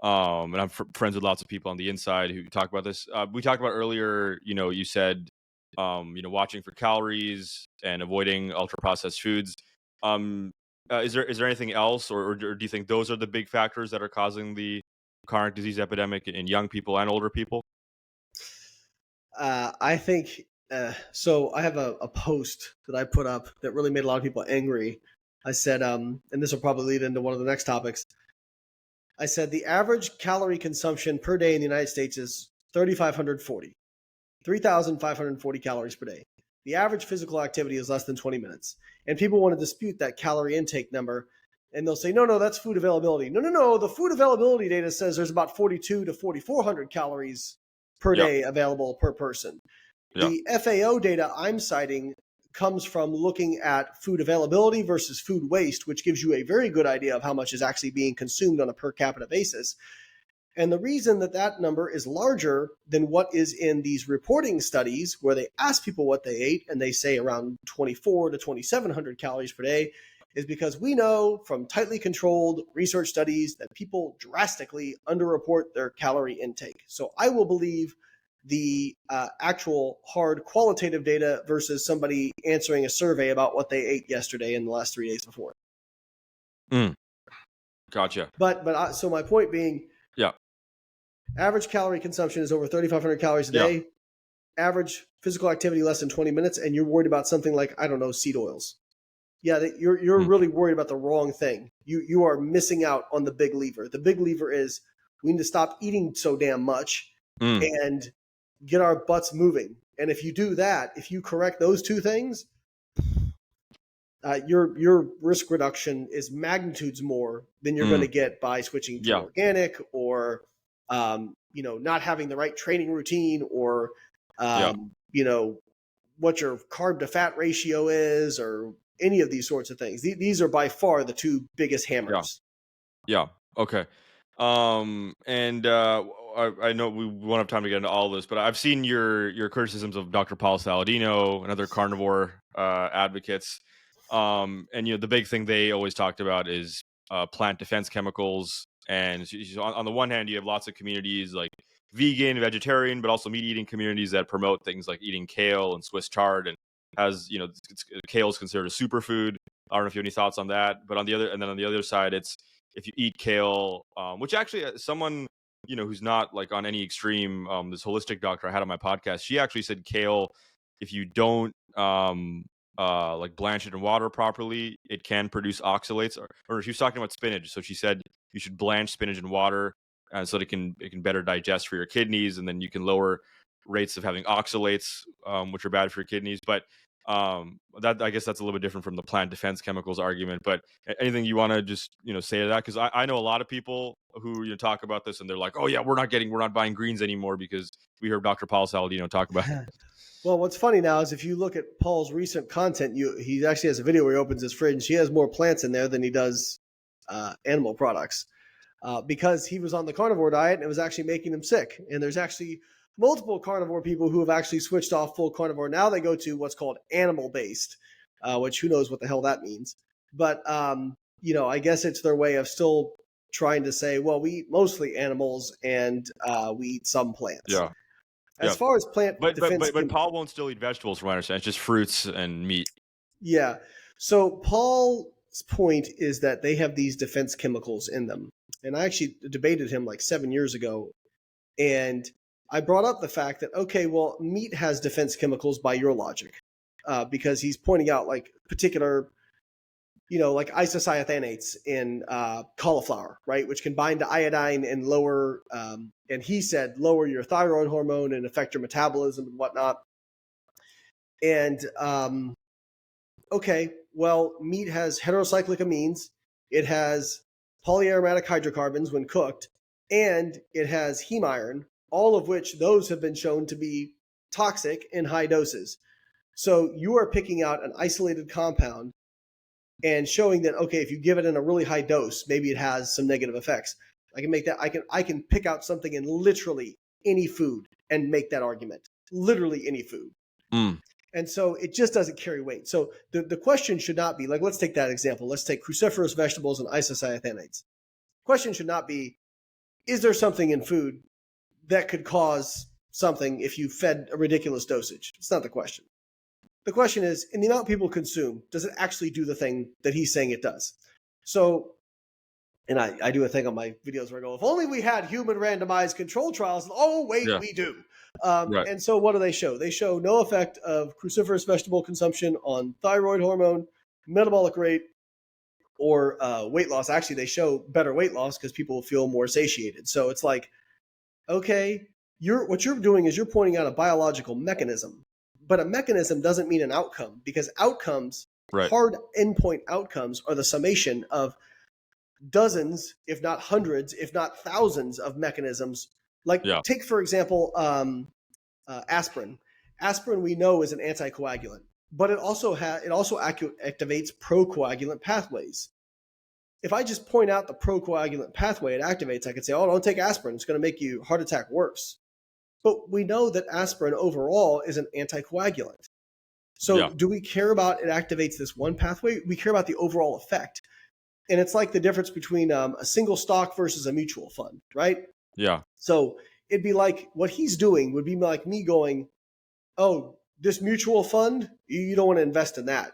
and I'm friends with lots of people on the inside who talk about this. We talked about earlier, you said, watching for calories and avoiding ultra processed foods. Is there anything else, or do you think those are the big factors that are causing the chronic disease epidemic in young people and older people? I think so. I have a post that I put up that really made a lot of people angry. I said, and this will probably lead into one of the next topics. I said the average calorie consumption per day in the United States is 3,540 calories per day. The average physical activity is less than 20 minutes. And people want to dispute that calorie intake number. And they'll say, no, that's food availability. No. The food availability data says there's about 42 to 4,400 calories per Yeah, day available per person. yeah, The FAO data I'm citing comes from looking at food availability versus food waste, which gives you a very good idea of how much is actually being consumed on a per capita basis. And the reason that that number is larger than what is in these reporting studies where they ask people what they ate and they say around 24 to 2,700 calories per day is because we know from tightly controlled research studies that people drastically underreport their calorie intake. So I will believe the actual hard qualitative data versus somebody answering a survey about what they ate yesterday and the last 3 days before. Gotcha. So my point being, yeah, average calorie consumption is over 3,500 calories a day. Average physical activity less than 20 minutes, and you're worried about something like, I don't know, seed oils. Yeah, you're really worried about the wrong thing. You are missing out on the big lever. The big lever is we need to stop eating so damn much and get our butts moving. And if you do that, if you correct those two things, your risk reduction is magnitudes more than you're going to get by switching to organic or not having the right training routine or what your carb to fat ratio is or any of these sorts of things. These are by far the two biggest hammers. Yeah. Okay. And I know we won't have time to get into all of this, but I've seen your criticisms of Dr. Paul Saladino and other carnivore advocates. And the big thing they always talked about is plant defense chemicals. And on the one hand, you have lots of communities like vegan, vegetarian, but also meat eating communities that promote things like eating kale and Swiss chard, and kale is considered a superfood. I don't know if you have any thoughts on that. But on the other side, it's if you eat kale, which actually someone who's not like on any extreme, this holistic doctor I had on my podcast, she actually said kale, if you don't like blanch it in water properly, it can produce oxalates. Or she was talking about spinach, so she said you should blanch spinach in water so that it can better digest for your kidneys, and then you can lower rates of having oxalates, which are bad for your kidneys. But that, I guess that's a little bit different from the plant defense chemicals argument. But anything you want to just say to that? Because I know a lot of people who talk about this and they're like, oh yeah, we're not buying greens anymore because we heard Dr. Paul Saladino talk about it. Well, what's funny now is if you look at Paul's recent content, he actually has a video where he opens his fridge. He has more plants in there than he does animal products because he was on the carnivore diet and it was actually making him sick. And there's actually multiple carnivore people who have actually switched off full carnivore. Now they go to what's called animal-based, which who knows what the hell that means. But, I guess it's their way of still trying to say, well, we eat mostly animals and we eat some plants. Yeah. As far as plant defense... But Paul won't still eat vegetables, from what I understand. It's just fruits and meat. Yeah. So Paul's point is that they have these defense chemicals in them. And I actually debated him like 7 years ago. And I brought up the fact that, okay, well, meat has defense chemicals by your logic, because he's pointing out like particular, like isocyanates in cauliflower, right, which can bind to iodine and lower, and he said lower your thyroid hormone and affect your metabolism and whatnot. And okay, well, meat has heterocyclic amines, it has polyaromatic hydrocarbons when cooked, and it has heme iron, all of which those have been shown to be toxic in high doses. So you are picking out an isolated compound and showing that, okay, if you give it in a really high dose, maybe it has some negative effects. I can make that. I can pick out something in literally any food and make that argument. Literally any food. And so it just doesn't carry weight. So the question should not be, like, let's take that example. Let's take cruciferous vegetables and isocyanates. Question should not be, is there something in food that could cause something if you fed a ridiculous dosage? It's not the question. The question is, in the amount people consume, does it actually do the thing that he's saying it does? So, and I do a thing on my videos where I go, if only we had human randomized control trials. Oh, wait, we do. Right. And so what do they show? They show no effect of cruciferous vegetable consumption on thyroid hormone, metabolic rate, or weight loss. Actually, they show better weight loss because people feel more satiated. So it's like, okay, what you're doing is you're pointing out a biological mechanism, but a mechanism doesn't mean an outcome, because outcomes, hard endpoint outcomes, are the summation of dozens, if not hundreds, if not thousands of mechanisms. Like take, for example, aspirin. Aspirin we know is an anticoagulant, but it also activates procoagulant pathways. If I just point out the procoagulant pathway it activates, I could say, oh, don't take aspirin. It's going to make you heart attack worse. But we know that aspirin overall is an anticoagulant. So do we care about it activates this one pathway? We care about the overall effect. And it's like the difference between a single stock versus a mutual fund, right? Yeah. So it'd be like what he's doing would be like me going, oh, this mutual fund, you don't want to invest in that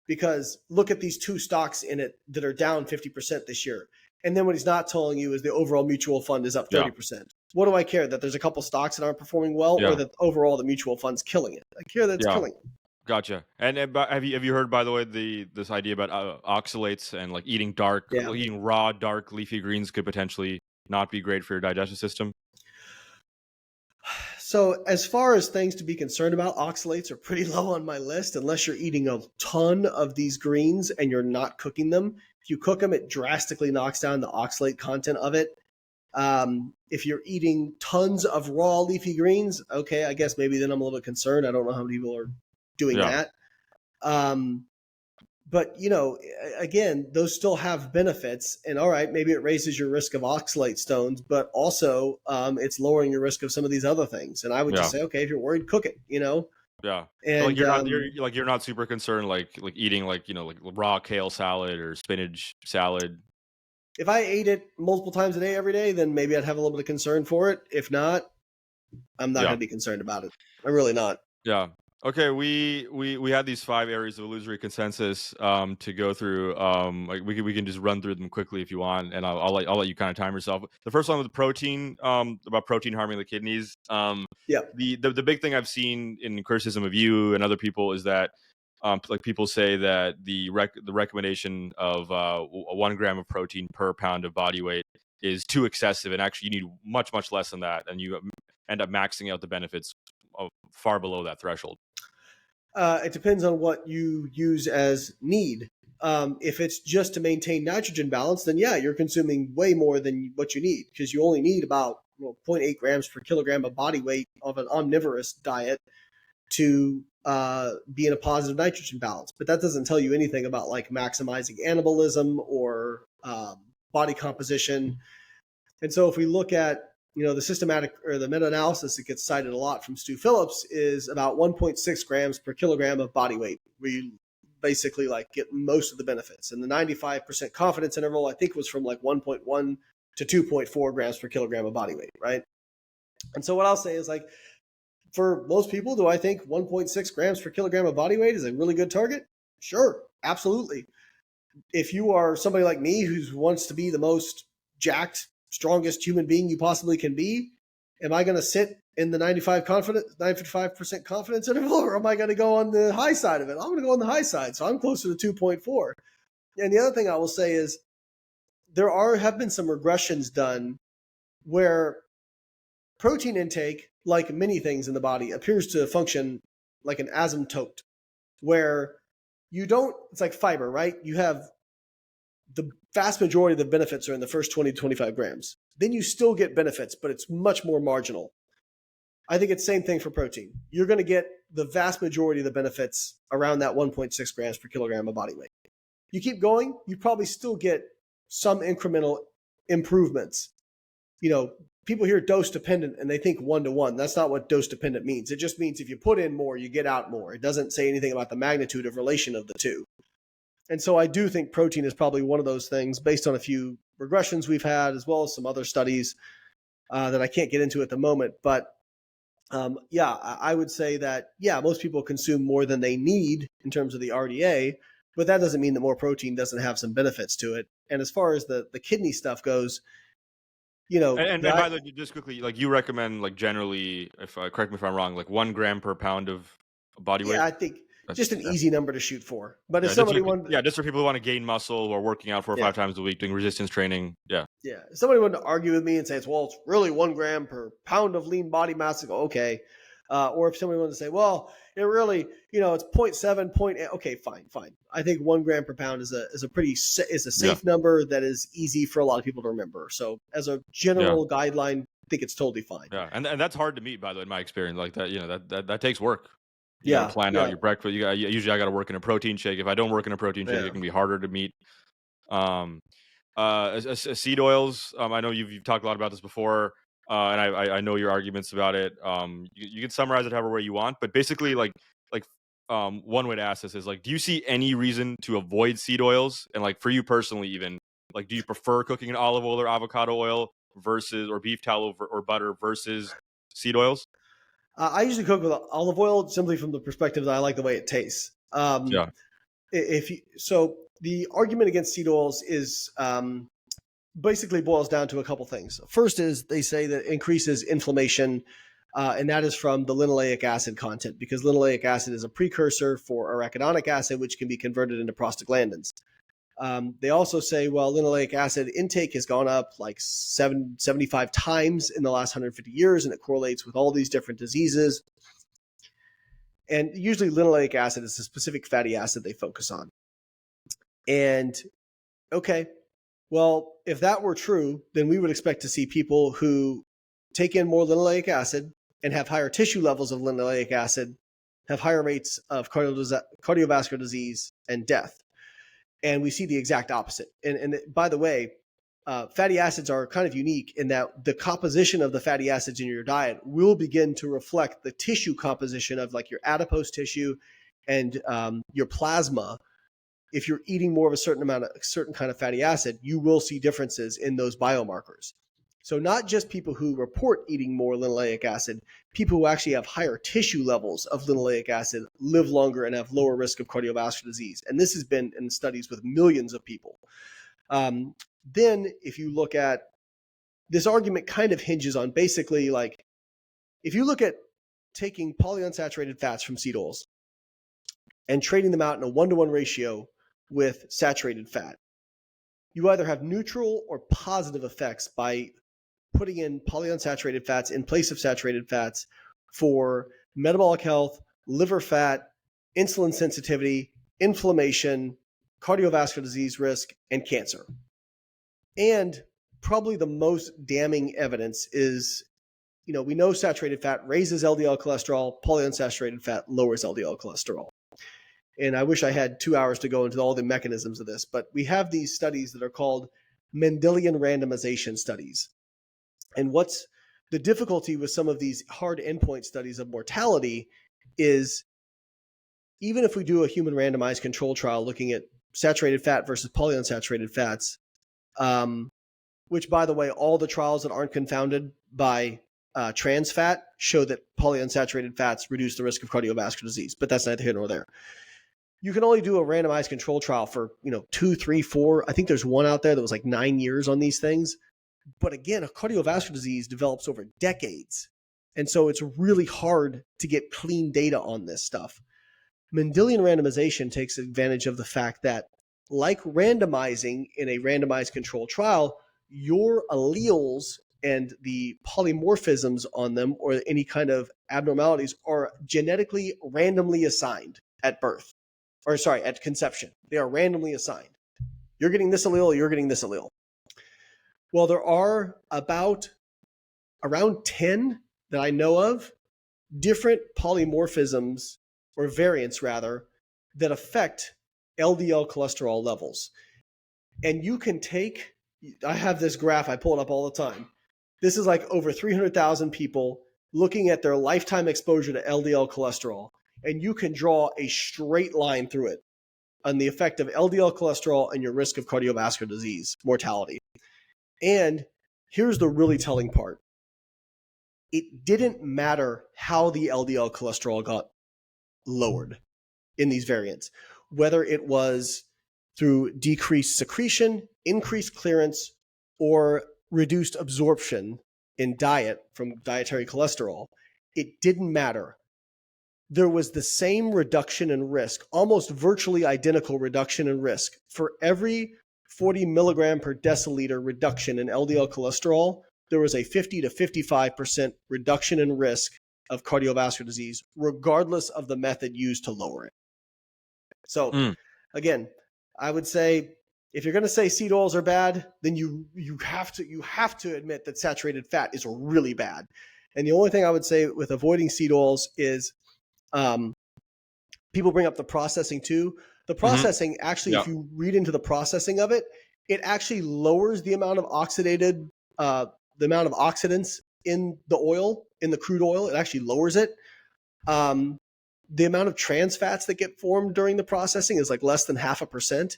because look at these two stocks in it that are down 50% this year. And then what he's not telling you is the overall mutual fund is up 30%. What do I care that there's a couple stocks that aren't performing well or that overall the mutual fund's killing it? I care that it's killing it. Gotcha. And have you heard, by the way, this idea about oxalates and like eating raw dark leafy greens could potentially not be great for your digestive system? So as far as things to be concerned about, oxalates are pretty low on my list unless you're eating a ton of these greens and you're not cooking them. If you cook them, it drastically knocks down the oxalate content of it. If you're eating tons of raw leafy greens, okay, I guess maybe then I'm a little bit concerned. I don't know how many people are doing that. But, again, those still have benefits. And all right, maybe it raises your risk of oxalate stones, but also it's lowering your risk of some of these other things. And I would just say, okay, if you're worried, cook it, Yeah. And you're not super concerned like eating like raw kale salad or spinach salad. If I ate it multiple times a day every day, then maybe I'd have a little bit of concern for it. If not, I'm not going to be concerned about it. I'm really not. Yeah. Okay, we had these 5 areas of illusory consensus to go through. Like we can just run through them quickly if you want, and I'll let you kind of time yourself. The first one was protein, about protein harming the kidneys. The big thing I've seen in criticism of you and other people is that like people say that the recommendation of 1 gram of protein per pound of body weight is too excessive, and actually you need much less than that, and you end up maxing out the benefits far below that threshold. It depends on what you use as need. If it's just to maintain nitrogen balance, then yeah, you're consuming way more than what you need because you only need about 0.8 grams per kilogram of body weight of an omnivorous diet to be in a positive nitrogen balance. But that doesn't tell you anything about like maximizing anabolism or body composition. And so if we look at the systematic or the meta-analysis that gets cited a lot from Stu Phillips is about 1.6 grams per kilogram of body weight, where you basically like get most of the benefits. And the 95% confidence interval, I think, was from like 1.1 to 2.4 grams per kilogram of body weight, right? And so what I'll say is like, for most people, do I think 1.6 grams per kilogram of body weight is a really good target? Sure, absolutely. If you are somebody like me who wants to be the most jacked, strongest human being you possibly can be, am I going to sit in the 95% confidence interval, or am I going to go on the high side of it? I'm going to go on the high side, so I'm closer to 2.4. And the other thing I will say is have been some regressions done where protein intake, like many things in the body, appears to function like an asymptote, where it's like fiber, right? You have the vast majority of the benefits are in the first 20 to 25 grams. Then you still get benefits, but it's much more marginal. I think it's the same thing for protein. You're going to get the vast majority of the benefits around that 1.6 grams per kilogram of body weight. You keep going, you probably still get some incremental improvements. People hear dose dependent and they think 1-to-1. That's not what dose dependent means. It just means if you put in more, you get out more. It doesn't say anything about the magnitude of relation of the two. And so I do think protein is probably one of those things based on a few regressions we've had, as well as some other studies that I can't get into at the moment. But I would say that, most people consume more than they need in terms of the RDA, but that doesn't mean that more protein doesn't have some benefits to it. And as far as the kidney stuff goes, and by the way, just quickly, like you recommend, like generally, correct me if I'm wrong, like 1 gram per pound of body weight. Yeah, I think just an easy number to shoot for. But if somebody wanted, just for people who want to gain muscle or working out 4 or 5 times a week doing resistance training, If somebody wanted to argue with me and say it's really 1 gram per pound of lean body mass, I go okay. Or if somebody wanted to say, well, it really, it's 0.7, 0.8. Okay, fine. I think 1 gram per pound is a safe number that is easy for a lot of people to remember. So as a general guideline, I think it's totally fine. Yeah, and that's hard to meet, by the way, in my experience. Like that, that takes work. You gotta plan out your breakfast. Usually I got to work in a protein shake. If I don't work in a protein shake, it can be harder to meet. Seed oils. I know you've talked a lot about this before, and I know your arguments about it. You can summarize it however way you want, but basically, like one way to ask this is like, do you see any reason to avoid seed oils? And like for you personally, even like, do you prefer cooking in olive oil or avocado oil versus or beef tallow or butter versus seed oils? I usually cook with olive oil simply from the perspective that I like the way it tastes. Yeah. So the argument against seed oils is basically boils down to a couple things. First is they say that it increases inflammation, and that is from the linoleic acid content, because linoleic acid is a precursor for arachidonic acid, which can be converted into prostaglandins. They also say, well, linoleic acid intake has gone up like 75 times in the last 150 years, and it correlates with all these different diseases. And usually linoleic acid is a specific fatty acid they focus on. And okay, well, if that were true, then we would expect to see people who take in more linoleic acid and have higher tissue levels of linoleic acid have higher rates of cardiovascular disease and death. And we see the exact opposite. And by the way, fatty acids are kind of unique in that the composition of the fatty acids in your diet will begin to reflect the tissue composition of like your adipose tissue and your plasma. If you're eating more of a certain kind of fatty acid, you will see differences in those biomarkers. So not just people who report eating more linoleic acid, people who actually have higher tissue levels of linoleic acid live longer and have lower risk of cardiovascular disease. And this has been in studies with millions of people. Then if you look at this argument kind of hinges on basically like, if you look at taking polyunsaturated fats from seed oils and trading them out in a 1-to-1 ratio with saturated fat, you either have neutral or positive effects by putting in polyunsaturated fats in place of saturated fats for metabolic health, liver fat, insulin sensitivity, inflammation, cardiovascular disease risk, and cancer. And probably the most damning evidence is, we know saturated fat raises LDL cholesterol, polyunsaturated fat lowers LDL cholesterol. And I wish I had 2 hours to go into all the mechanisms of this, but we have these studies that are called Mendelian randomization studies. And what's the difficulty with some of these hard endpoint studies of mortality is, even if we do a human randomized control trial looking at saturated fat versus polyunsaturated fats, which, by the way, all the trials that aren't confounded by trans fat show that polyunsaturated fats reduce the risk of cardiovascular disease, but that's neither here nor there. You can only do a randomized control trial for 2, 3, 4. I think there's one out there that was like 9 years on these things. But again, a cardiovascular disease develops over decades. And so it's really hard to get clean data on this stuff. Mendelian randomization takes advantage of the fact that, like randomizing in a randomized control trial, your alleles and the polymorphisms on them or any kind of abnormalities are genetically randomly assigned at birth. At conception. They are randomly assigned. You're getting this allele, you're getting this allele. Well, there are around 10 that I know of different polymorphisms or variants rather that affect LDL cholesterol levels. And you can I have this graph, I pull it up all the time. This is like over 300,000 people looking at their lifetime exposure to LDL cholesterol. And you can draw a straight line through it on the effect of LDL cholesterol and your risk of cardiovascular disease mortality. And here's the really telling part. It didn't matter how the LDL cholesterol got lowered in these variants, whether it was through decreased secretion, increased clearance, or reduced absorption in diet from dietary cholesterol. It didn't matter. There was the same reduction in risk, almost virtually identical reduction in risk for every 40 milligram per deciliter reduction in LDL cholesterol. There was a 50 to 55% reduction in risk of cardiovascular disease, regardless of the method used to lower it. So again, I would say if you're going to say seed oils are bad, then you have to admit that saturated fat is really bad. And the only thing I would say with avoiding seed oils is people bring up the processing too. The processing actually, if you read into the processing of it, it actually lowers the amount of oxidants in the oil, in the crude oil. It actually lowers it. the amount of trans fats that get formed during the processing is like less than 0.5%.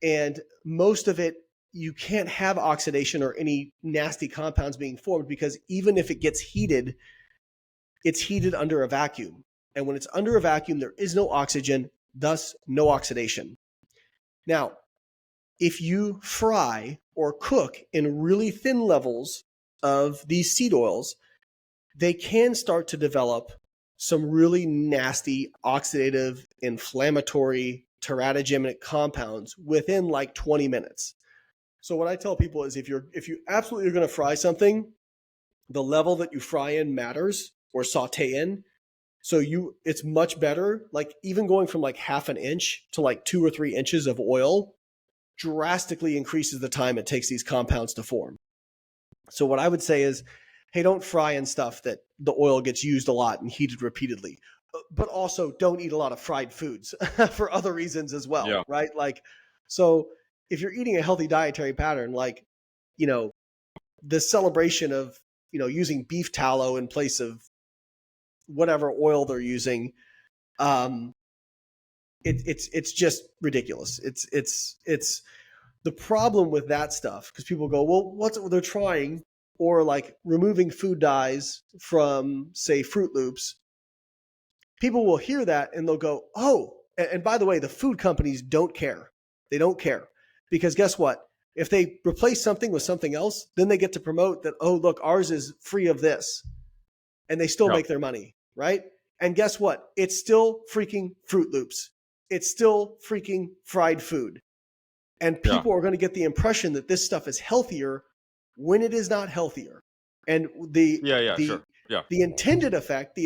And most of it, you can't have oxidation or any nasty compounds being formed because even if it gets heated, it's heated under a vacuum. And when it's under a vacuum, there is no oxygen, thus no oxidation. Now, if you fry or cook in really thin levels of these seed oils, they can start to develop some really nasty oxidative, inflammatory, teratogenic compounds within like 20 minutes. So what I tell people is if you absolutely are going to fry something, the level that you fry in matters, or saute in. So it's much better, like even going from like 1/2 inch to like 2 or 3 inches of oil drastically increases the time it takes these compounds to form. So what I would say is, hey, don't fry in stuff that the oil gets used a lot and heated repeatedly. But also don't eat a lot of fried foods for other reasons as well, Yeah. right? Like, so if you're eating a healthy dietary pattern, like, you know, the celebration of, you know, using beef tallow in place of whatever oil they're using, it's just ridiculous. It's the problem with that stuff, because people go, well, what's they're trying, or like removing food dyes from, say, Fruit Loops. People will hear that and they'll go, oh, and by the way, the food companies don't care. They don't care, because guess what? If they replace something with something else, then they get to promote that, oh, look, ours is free of this, and they still make their money, right? And guess what? It's still freaking Fruit Loops. It's still freaking fried food. And people are going to get the impression that this stuff is healthier when it is not healthier. And the intended effect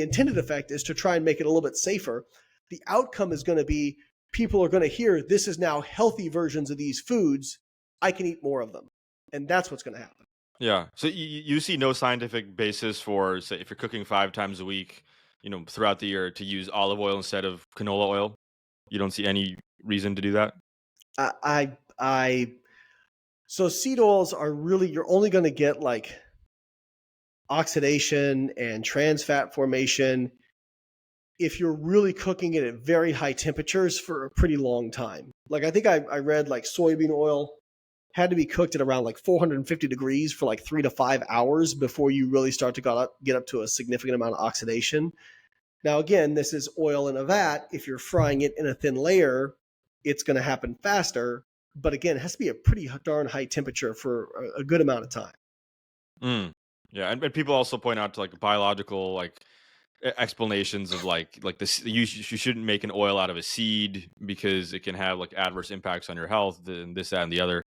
is to try and make it a little bit safer. The outcome is going to be people are going to hear, this is now healthy versions of these foods. I can eat more of them. And that's what's going to happen. Yeah. So you see no scientific basis for, say, if you're cooking 5 times a week, you know, throughout the year, to use olive oil instead of canola oil? You don't see any reason to do that? So seed oils are really, you're only going to get like oxidation and trans fat formation if you're really cooking it at very high temperatures for a pretty long time. Like I think I read like soybean oil had to be cooked at around like 450 degrees for like 3 to 5 hours before you really start to get up to a significant amount of oxidation. Now, again, this is oil in a vat. If you're frying it in a thin layer, it's going to happen faster. But again, it has to be a pretty darn high temperature for a good amount of time. Yeah, and people also point out to like biological like explanations of like this. You shouldn't make an oil out of a seed because it can have like adverse impacts on your health and this, that, and the other.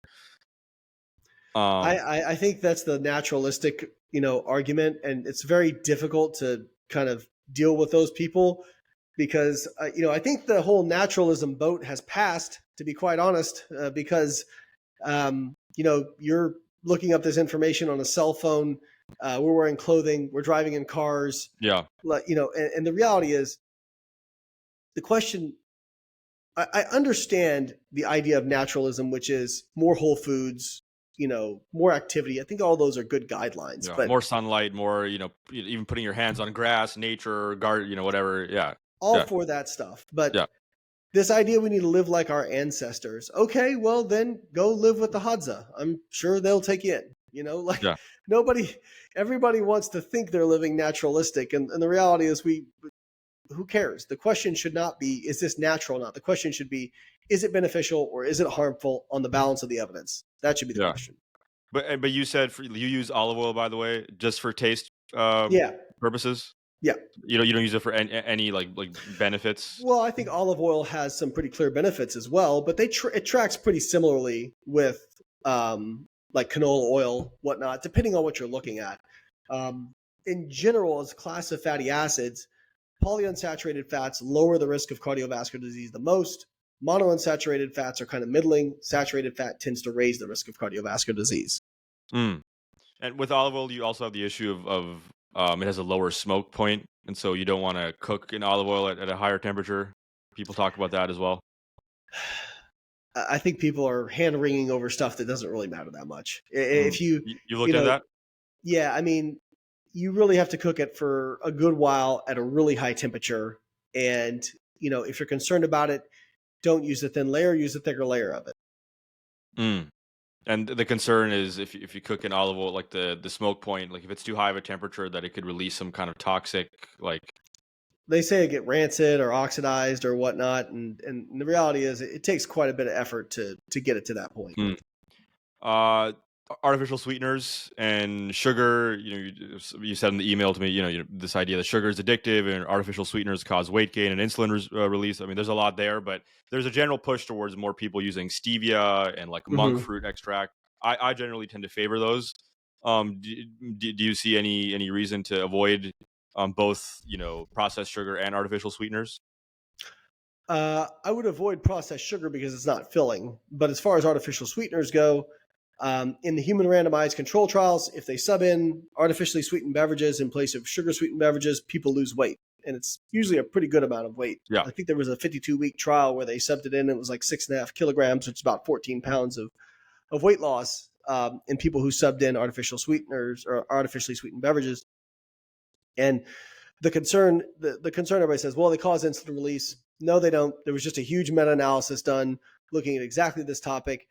I think that's the naturalistic, argument, and it's very difficult to kind of deal with those people because, I think the whole naturalism boat has passed, to be quite honest, because, you're looking up this information on a cell phone. We're wearing clothing. We're driving in cars. Yeah. And the reality is the question, I understand the idea of naturalism, which is more whole foods, more activity. I think all those are good guidelines. Yeah, but more sunlight, more, even putting your hands on grass, nature, garden, whatever. Yeah. All for that stuff. But this idea we need to live like our ancestors. Okay, well then go live with the Hadza. I'm sure they'll take you in. Everybody wants to think they're living naturalistic. And the reality is who cares? The question should not be, is this natural or not? The question should be, is it beneficial or is it harmful on the balance of the evidence? That should be the question. But you said you use olive oil, by the way, just for taste purposes? Yeah. You don't use it for any like benefits? Well, I think olive oil has some pretty clear benefits as well, but it tracks pretty similarly with like canola oil, whatnot, depending on what you're looking at. In general, as a class of fatty acids, polyunsaturated fats lower the risk of cardiovascular disease the most. Monounsaturated fats are kind of middling. Saturated fat tends to raise the risk of cardiovascular disease. And with olive oil, you also have the issue of it has a lower smoke point, and so you don't want to cook in olive oil at a higher temperature. People talk about that as well. I think people are hand-wringing over stuff that doesn't really matter that much. If you looked at that? Yeah, I mean, you really have to cook it for a good while at a really high temperature And, if you're concerned about it, don't use a thin layer, use a thicker layer of it. Mm. And the concern is if you cook in olive oil, like the smoke point, like if it's too high of a temperature, that it could release some kind of toxic, like. They say it get rancid or oxidized or whatnot, and the reality is it takes quite a bit of effort to get it to that point. Uh, Artificial sweeteners and sugar. You said in the email to me, this idea that sugar is addictive and artificial sweeteners cause weight gain and insulin release. I mean, there's a lot there, but there's a general push towards more people using stevia and like monk fruit extract. I generally tend to favor those. Do you see any reason to avoid both, processed sugar and artificial sweeteners? I would avoid processed sugar because it's not filling. But as far as artificial sweeteners go, in the human randomized control trials, if they sub in artificially sweetened beverages in place of sugar sweetened beverages, people lose weight. And it's usually a pretty good amount of weight. Yeah. I think there was a 52-week trial where they subbed it in. It was like 6.5 kilograms, which is about 14 pounds of weight loss in people who subbed in artificial sweeteners or artificially sweetened beverages. And the concern everybody says, well, they cause insulin release. No, they don't. There was just a huge meta-analysis done looking at exactly this topic.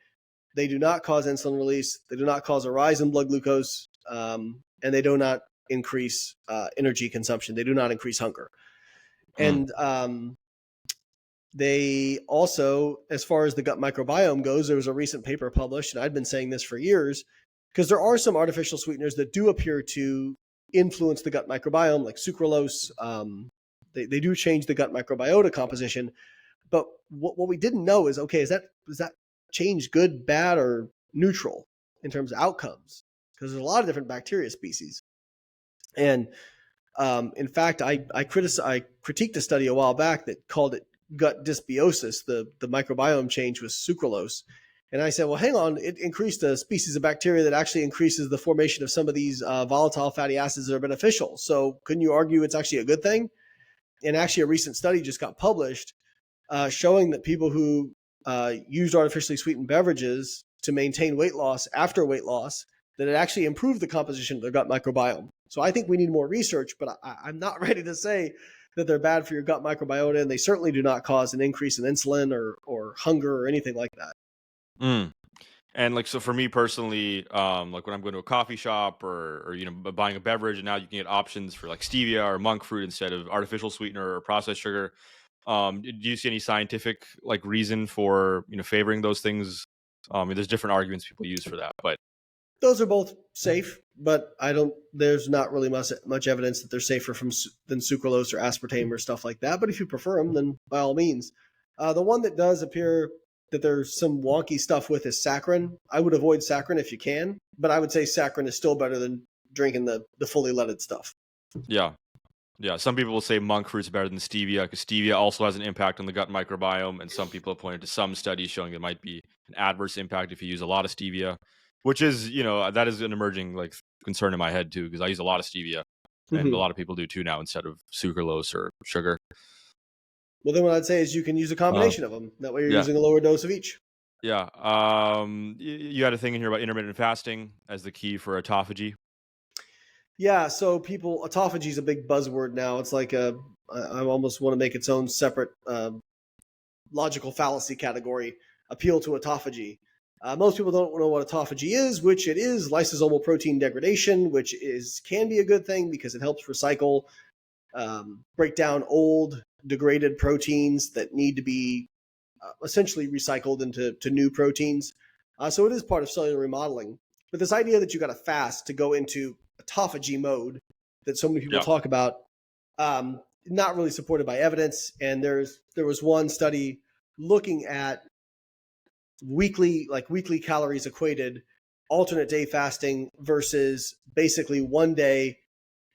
They do not cause insulin release. They do not cause a rise in blood glucose, and they do not increase energy consumption. They do not increase hunger. And they also, as far as the gut microbiome goes, there was a recent paper published, and I'd been saying this for years, because there are some artificial sweeteners that do appear to influence the gut microbiome, like sucralose. They do change the gut microbiota composition. But what we didn't know is, okay, does that change good, bad, or neutral in terms of outcomes? Because there's a lot of different bacteria species. And in fact, I critiqued a study a while back that called it gut dysbiosis, the microbiome change with sucralose. And I said, well, hang on, it increased a species of bacteria that actually increases the formation of some of these volatile fatty acids that are beneficial. So couldn't you argue it's actually a good thing? And actually, a recent study just got published showing that people who used artificially sweetened beverages to maintain weight loss after weight loss, that it actually improved the composition of their gut microbiome. So I think we need more research, but I'm not ready to say that they're bad for your gut microbiota, and they certainly do not cause an increase in insulin or hunger or anything like that. And like, so for me personally, like when I'm going to a coffee shop or buying a beverage, and now you can get options for like stevia or monk fruit instead of artificial sweetener or processed sugar. Do you see any scientific like reason for favoring those things? There's different arguments people use for that, but those are both safe, but there's not really much evidence that they're safer than sucralose or aspartame or stuff like that. But if you prefer them, then by all means. The one that does appear that there's some wonky stuff with is saccharin. I would avoid saccharin if you can, but I would say saccharin is still better than drinking the fully leaded stuff. Yeah. Some people will say monk fruit's better than stevia because stevia also has an impact on the gut microbiome, and some people have pointed to some studies showing there might be an adverse impact if you use a lot of stevia, which is, that is an emerging like concern in my head too, because I use a lot of stevia, and a lot of people do too now instead of sucralose or sugar. Well, then what I'd say is you can use a combination of them. That way you're using a lower dose of each. Yeah. You had a thing in here about intermittent fasting as the key for autophagy. Yeah, so autophagy is a big buzzword now. It's like I almost want to make its own separate logical fallacy category, appeal to autophagy. Most people don't know what autophagy is, which it is lysosomal protein degradation, which can be a good thing because it helps recycle, break down old, degraded proteins that need to be essentially recycled into new proteins. So it is part of cellular remodeling. But this idea that you got to fast to go into autophagy mode that so many people talk about, not really supported by evidence. And there was one study looking at weekly calories equated, alternate day fasting versus basically one day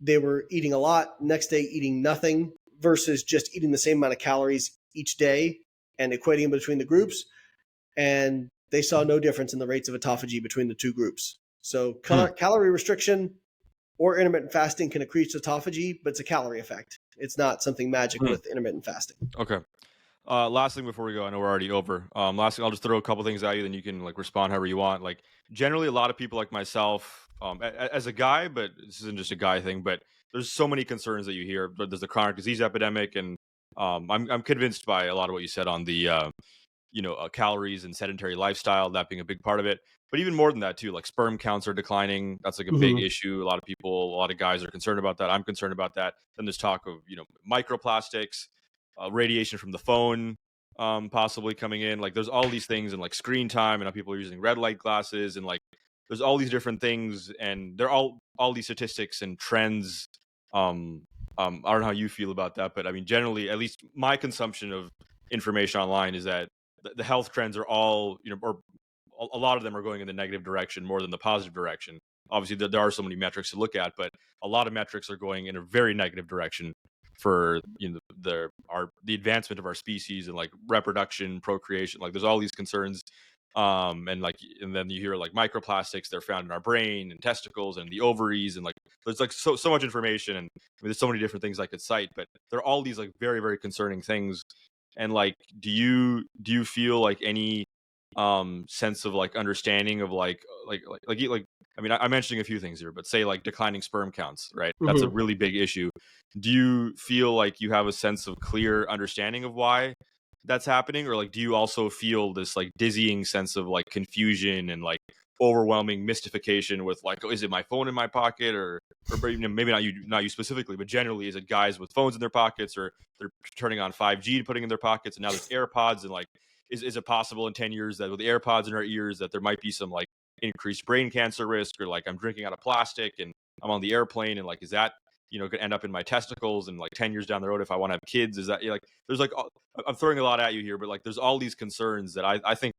they were eating a lot, next day eating nothing, versus just eating the same amount of calories each day and equating between the groups. And they saw no difference in the rates of autophagy between the two groups. So calorie restriction or intermittent fasting can increase autophagy, but it's a calorie effect. It's not something magic with intermittent fasting. Okay. Last thing before we go, I know we're already over. Last thing, I'll just throw a couple things at you, then you can like respond however you want. Like generally, a lot of people like myself, as a guy, but this isn't just a guy thing, but there's so many concerns that you hear. But there's the chronic disease epidemic, and I'm convinced by a lot of what you said on the calories and sedentary lifestyle, that being a big part of it. But even more than that too, like sperm counts are declining. That's like a big Hmm. issue. A lot of guys are concerned about that. I'm concerned about that. Then there's talk of microplastics, radiation from the phone, possibly coming in. Like there's all these things, and like screen time, and how people are using red light glasses, and like there's all these different things, and they're all these statistics and trends. Um, I don't know how you feel about that, but I mean, generally, at least my consumption of information online is that the health trends are all, or a lot of them are going in the negative direction more than the positive direction. Obviously, there are so many metrics to look at, but a lot of metrics are going in a very negative direction for the advancement of our species and like reproduction, procreation. Like there's all these concerns, and then you hear like microplastics, they're found in our brain and testicles and the ovaries, and like there's like so much information, and I mean, there's so many different things I could cite, but there are all these like very very concerning things. And like, do you feel like any sense of like understanding of like I mean, I'm mentioning a few things here, but say like declining sperm counts, right? That's a Hmm. really big issue. Do you feel like you have a sense of clear understanding of why that's happening, or like do you also feel this like dizzying sense of like confusion and like overwhelming mystification with like, oh, is it my phone in my pocket, or maybe not you specifically, but generally, is it guys with phones in their pockets, or they're turning on 5G to putting in their pockets, and now there's AirPods, and like, is it possible in 10 years that with the AirPods in our ears that there might be some like increased brain cancer risk, or like I'm drinking out of plastic and I'm on the airplane, and like, is that could end up in my testicles, and like 10 years down the road if I want to have kids, is that like there's like I'm throwing a lot at you here, but like there's all these concerns that I think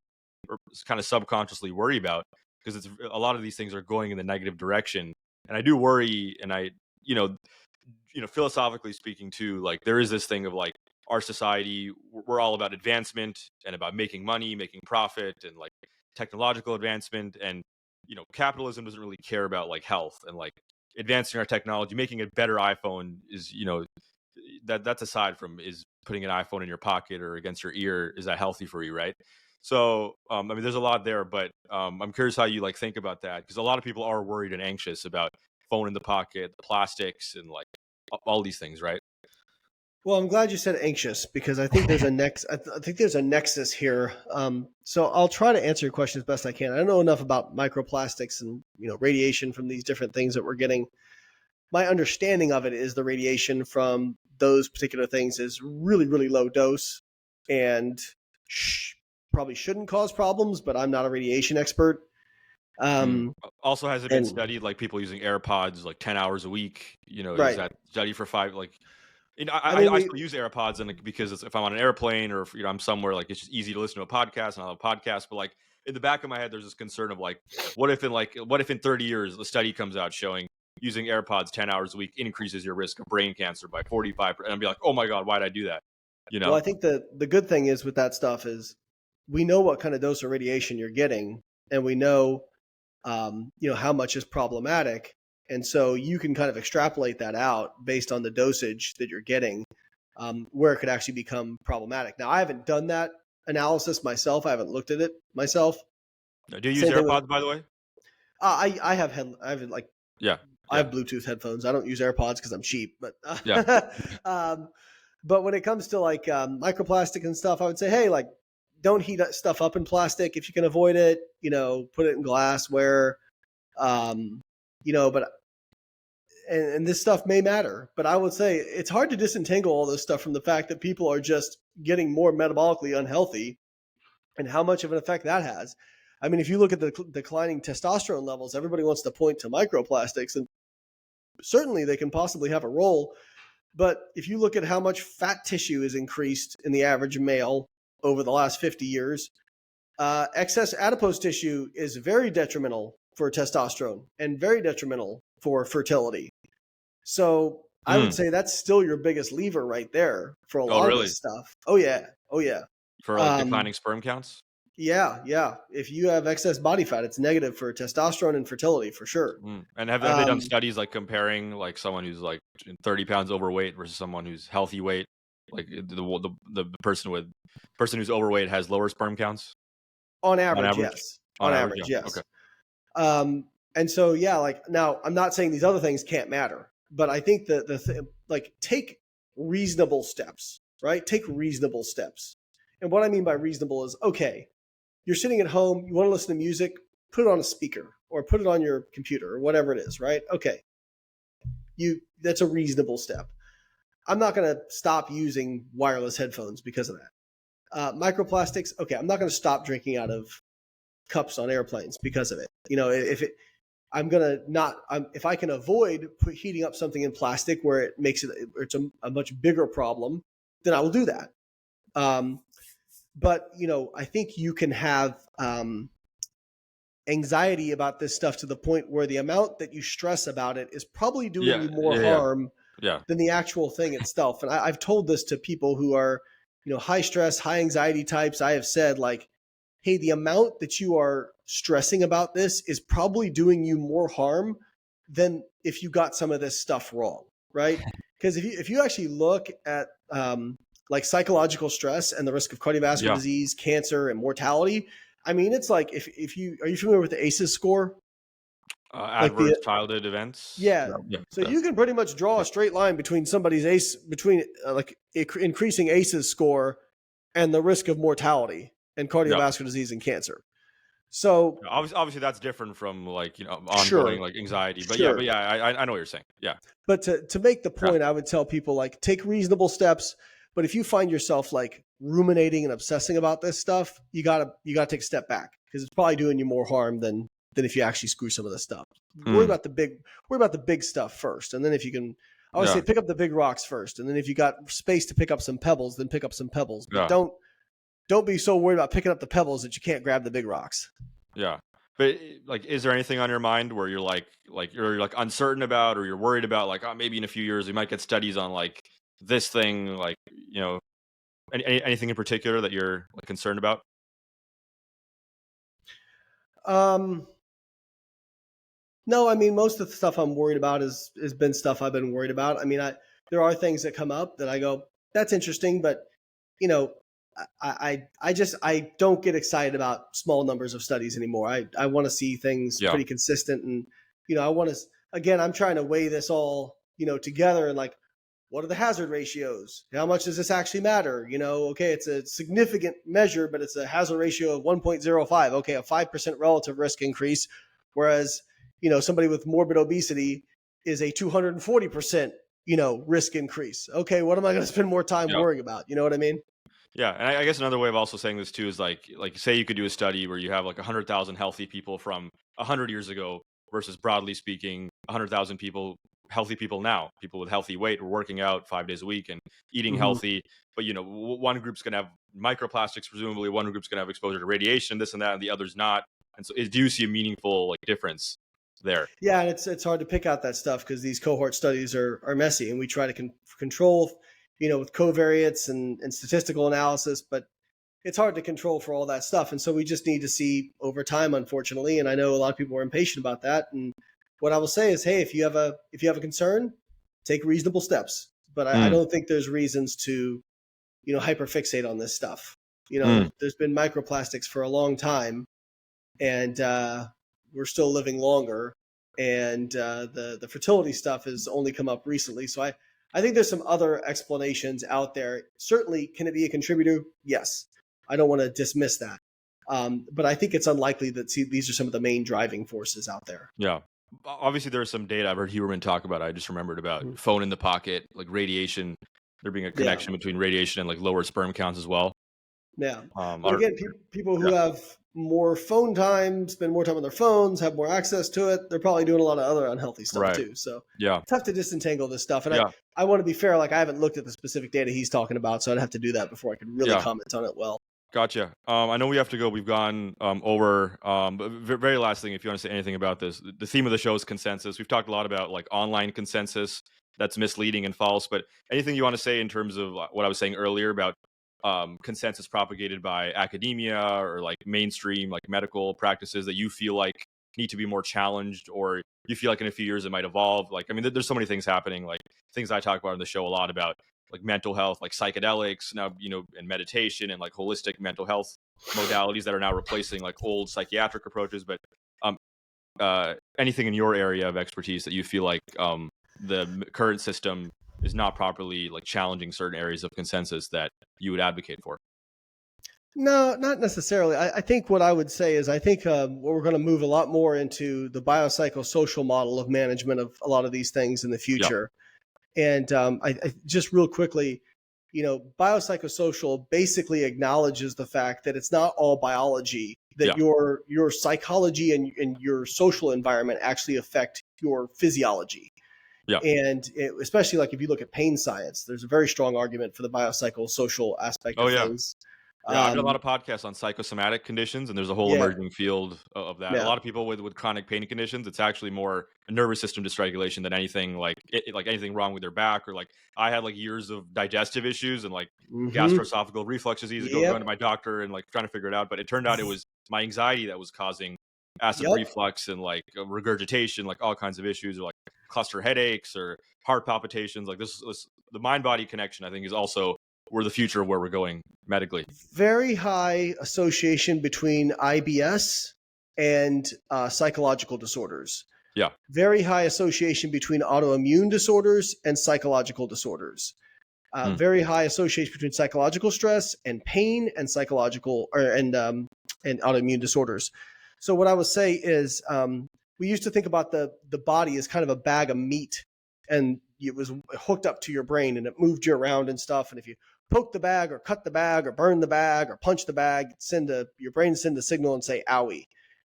are kind of subconsciously worry about, because it's a lot of these things are going in the negative direction, and I do worry, and I you know philosophically speaking too, like there is this thing of like our society, we're all about advancement and about making money, making profit, and like technological advancement, and capitalism doesn't really care about like health and like advancing our technology, making a better iPhone is that's aside from, is putting an iPhone in your pocket or against your ear, is that healthy for you, right? So I mean, there's a lot there, but I'm curious how you like think about that, because a lot of people are worried and anxious about phone in the pocket, the plastics, and like all these things, right? Well, I'm glad you said anxious because I think there's a I think there's a nexus here. So I'll try to answer your question as best I can. I don't know enough about microplastics and radiation from these different things that we're getting. My understanding of it is the radiation from those particular things is really really low dose, and probably shouldn't cause problems. But I'm not a radiation expert. Mm. Um, Also, has it been and studied, like people using AirPods like 10 hours a week? Is right, that study for five? Like, I mean I we still use AirPods, and because if I'm on an airplane, or if, I'm somewhere, like it's just easy to listen to a podcast, and I love podcasts. But like in the back of my head, there's this concern of like, what if in 30 years the study comes out showing using AirPods 10 hours a week increases your risk of brain cancer by 45%, and I'd be like, oh my god, why did I do that? You Well, know? I think the good thing is with that stuff is we know what kind of dose of radiation you're getting, and we know how much is problematic, and so you can kind of extrapolate that out based on the dosage that you're getting, where it could actually become problematic. Now, I haven't done that analysis myself. I haven't looked at it myself. Do you use Same thing with AirPods, by the way? I have like Yeah, I yeah, have Bluetooth headphones. I don't use AirPods because I'm cheap, but yeah. um, but when it comes to like microplastic and stuff, I would say, hey, like don't heat stuff up in plastic if you can avoid it. Put it in glassware. Um, but and this stuff may matter, but I would say it's hard to disentangle all this stuff from the fact that people are just getting more metabolically unhealthy and how much of an effect that has. I mean, if you look at the declining testosterone levels, everybody wants to point to microplastics, and certainly they can possibly have a role. But if you look at how much fat tissue is increased in the average male over the last 50 years, excess adipose tissue is very detrimental for testosterone and very detrimental for fertility. So I would Mm. say that's still your biggest lever right there for a Oh, lot of really? this stuff. Oh yeah, oh yeah, For like um, declining sperm counts? yeah, yeah. If you have excess body fat, it's negative for testosterone and fertility for sure. Mm. And have they done Um, studies like comparing like someone who's like 30 pounds overweight versus someone who's healthy weight? Like the person who's overweight has lower sperm counts on on average, average? yes. On On average, average, yeah. Okay. yes. And so, yeah, like now, I'm not saying these other things can't matter, but I think like take reasonable steps, right? Take reasonable steps. And what I mean by reasonable is, okay, you're sitting at home, you want to listen to music, put it on a speaker or put it on your computer or whatever it is, right? Okay. That's a reasonable step. I'm not going to stop using wireless headphones because of that. Microplastics, okay, I'm not going to stop drinking out of cups on airplanes because of it. If I can avoid heating up something in plastic where it's a much bigger problem, then I will do that. But I think you can have anxiety about this stuff to the point where the amount that you stress about it is probably doing you more harm than the actual thing itself. And I've told this to people who are, high stress, high anxiety types. I have said, like, hey, the amount that you are stressing about this is probably doing you more harm than if you got some of this stuff wrong, right? Because if you actually look at like psychological stress and the risk of cardiovascular disease, cancer, and mortality, I mean, it's like are you familiar with the ACEs score? Adverse childhood events. Yeah. So you can pretty much draw a straight line between somebody's increasing ACEs score and the risk of mortality and cardiovascular disease and cancer. So obviously that's different from ongoing like anxiety, but I know what you're saying. Yeah. But to make the point, I would tell people, like, take reasonable steps. But if you find yourself like ruminating and obsessing about this stuff, you gotta take a step back, because it's probably doing you more harm than if you actually screw some of this stuff. Worry about the big stuff first, and then if you can, I would say pick up the big rocks first, and then if you got space to pick up some pebbles, then pick up some pebbles. But don't be so worried about picking up the pebbles that you can't grab the big rocks. Yeah. But like, is there anything on your mind where you're like you're like uncertain about, or you're worried about, like, maybe in a few years we might get studies on like this thing, like, anything in particular that you're like concerned about? No, I mean, most of the stuff I'm worried about has been stuff I've been worried about. I mean, there are things that come up that I go, that's interesting, but I don't get excited about small numbers of studies anymore. I want to see things pretty consistent, and I'm trying to weigh this all together, and like, what are the hazard ratios? How much does this actually matter? Okay, it's a significant measure, but it's a hazard ratio of 1.05. Okay, a 5% relative risk increase, whereas somebody with morbid obesity is a 240% risk increase. Okay, what am I going to spend more time worrying about? You know what I mean? Yeah, and I guess another way of also saying this too is like say you could do a study where you have like 100,000 healthy people from 100 years ago versus, broadly speaking, 100,000 healthy people now, people with healthy weight, who are working out 5 days a week and eating healthy. But one group's gonna have microplastics, presumably one group's gonna have exposure to radiation, this and that, and the other's not. And so do you see a meaningful like difference there? Yeah, and it's hard to pick out that stuff because these cohort studies are messy, and we try to control with covariates and statistical analysis, but it's hard to control for all that stuff. And so we just need to see over time, unfortunately. And I know a lot of people are impatient about that. And what I will say is, hey, if you have a concern, take reasonable steps. But I don't think there's reasons to, hyperfixate on this stuff. There's been microplastics for a long time, and we're still living longer. And the fertility stuff has only come up recently. So I think there's some other explanations out there. Certainly, can it be a contributor? Yes. I don't want to dismiss that. But I think it's unlikely that these are some of the main driving forces out there. Yeah. Obviously, there's some data I've heard Huberman talk about. I just remembered about phone in the pocket, like radiation, there being a connection between radiation and like lower sperm counts as well. Yeah. But again, people who have more phone time, spend more time on their phones, have more access to it, they're probably doing a lot of other unhealthy stuff too. So tough to disentangle this stuff. And I want to be fair, like, I haven't looked at the specific data he's talking about, so I'd have to do that before I could really comment on it well. Gotcha. I know we have to go. We've gone over. But very last thing, if you want to say anything about this, the theme of the show is consensus. We've talked a lot about like online consensus that's misleading and false. But anything you want to say in terms of what I was saying earlier about consensus propagated by academia or like mainstream like medical practices that you feel like need to be more challenged, or you feel like in a few years it might evolve? Like, I mean, there's so many things happening, like things I talk about in the show a lot about, like mental health, like psychedelics now, and meditation and like holistic mental health modalities that are now replacing like old psychiatric approaches. But anything in your area of expertise that you feel like the current system is not properly like challenging certain areas of consensus that you would advocate for. No, not necessarily. I think what I would say is I think we're going to move a lot more into the biopsychosocial model of management of a lot of these things in the Yeah. future. And I just real quickly, biopsychosocial basically acknowledges the fact that it's not all biology, that your psychology and your social environment actually affect your physiology. Yeah. And especially like if you look at pain science, there's a very strong argument for the biopsychosocial aspect of things. Yeah, I've done a lot of podcasts on psychosomatic conditions, and there's a whole Yeah, emerging field of that. A yeah. lot of people with chronic pain conditions, it's actually more a nervous system dysregulation than anything like anything wrong with their back, or like I had like years of digestive issues and like Mm-hmm. gastroesophageal reflux disease, going Yep. to my doctor and like trying to figure it out. But it turned out it was my anxiety that was causing acid Yep. reflux and like regurgitation, like all kinds of issues, or like cluster headaches or heart palpitations. Like this the mind body connection, I think, is also where the future of where we're going medically. Very high association between IBS and psychological disorders. Yeah. Very high association between autoimmune disorders and psychological disorders. Very high association between psychological stress and pain and and autoimmune disorders. So what I would say is we used to think about the body as kind of a bag of meat, and it was hooked up to your brain and it moved you around and stuff. And if you poke the bag or cut the bag or burn the bag or punch the bag, your brain send a signal and say owie.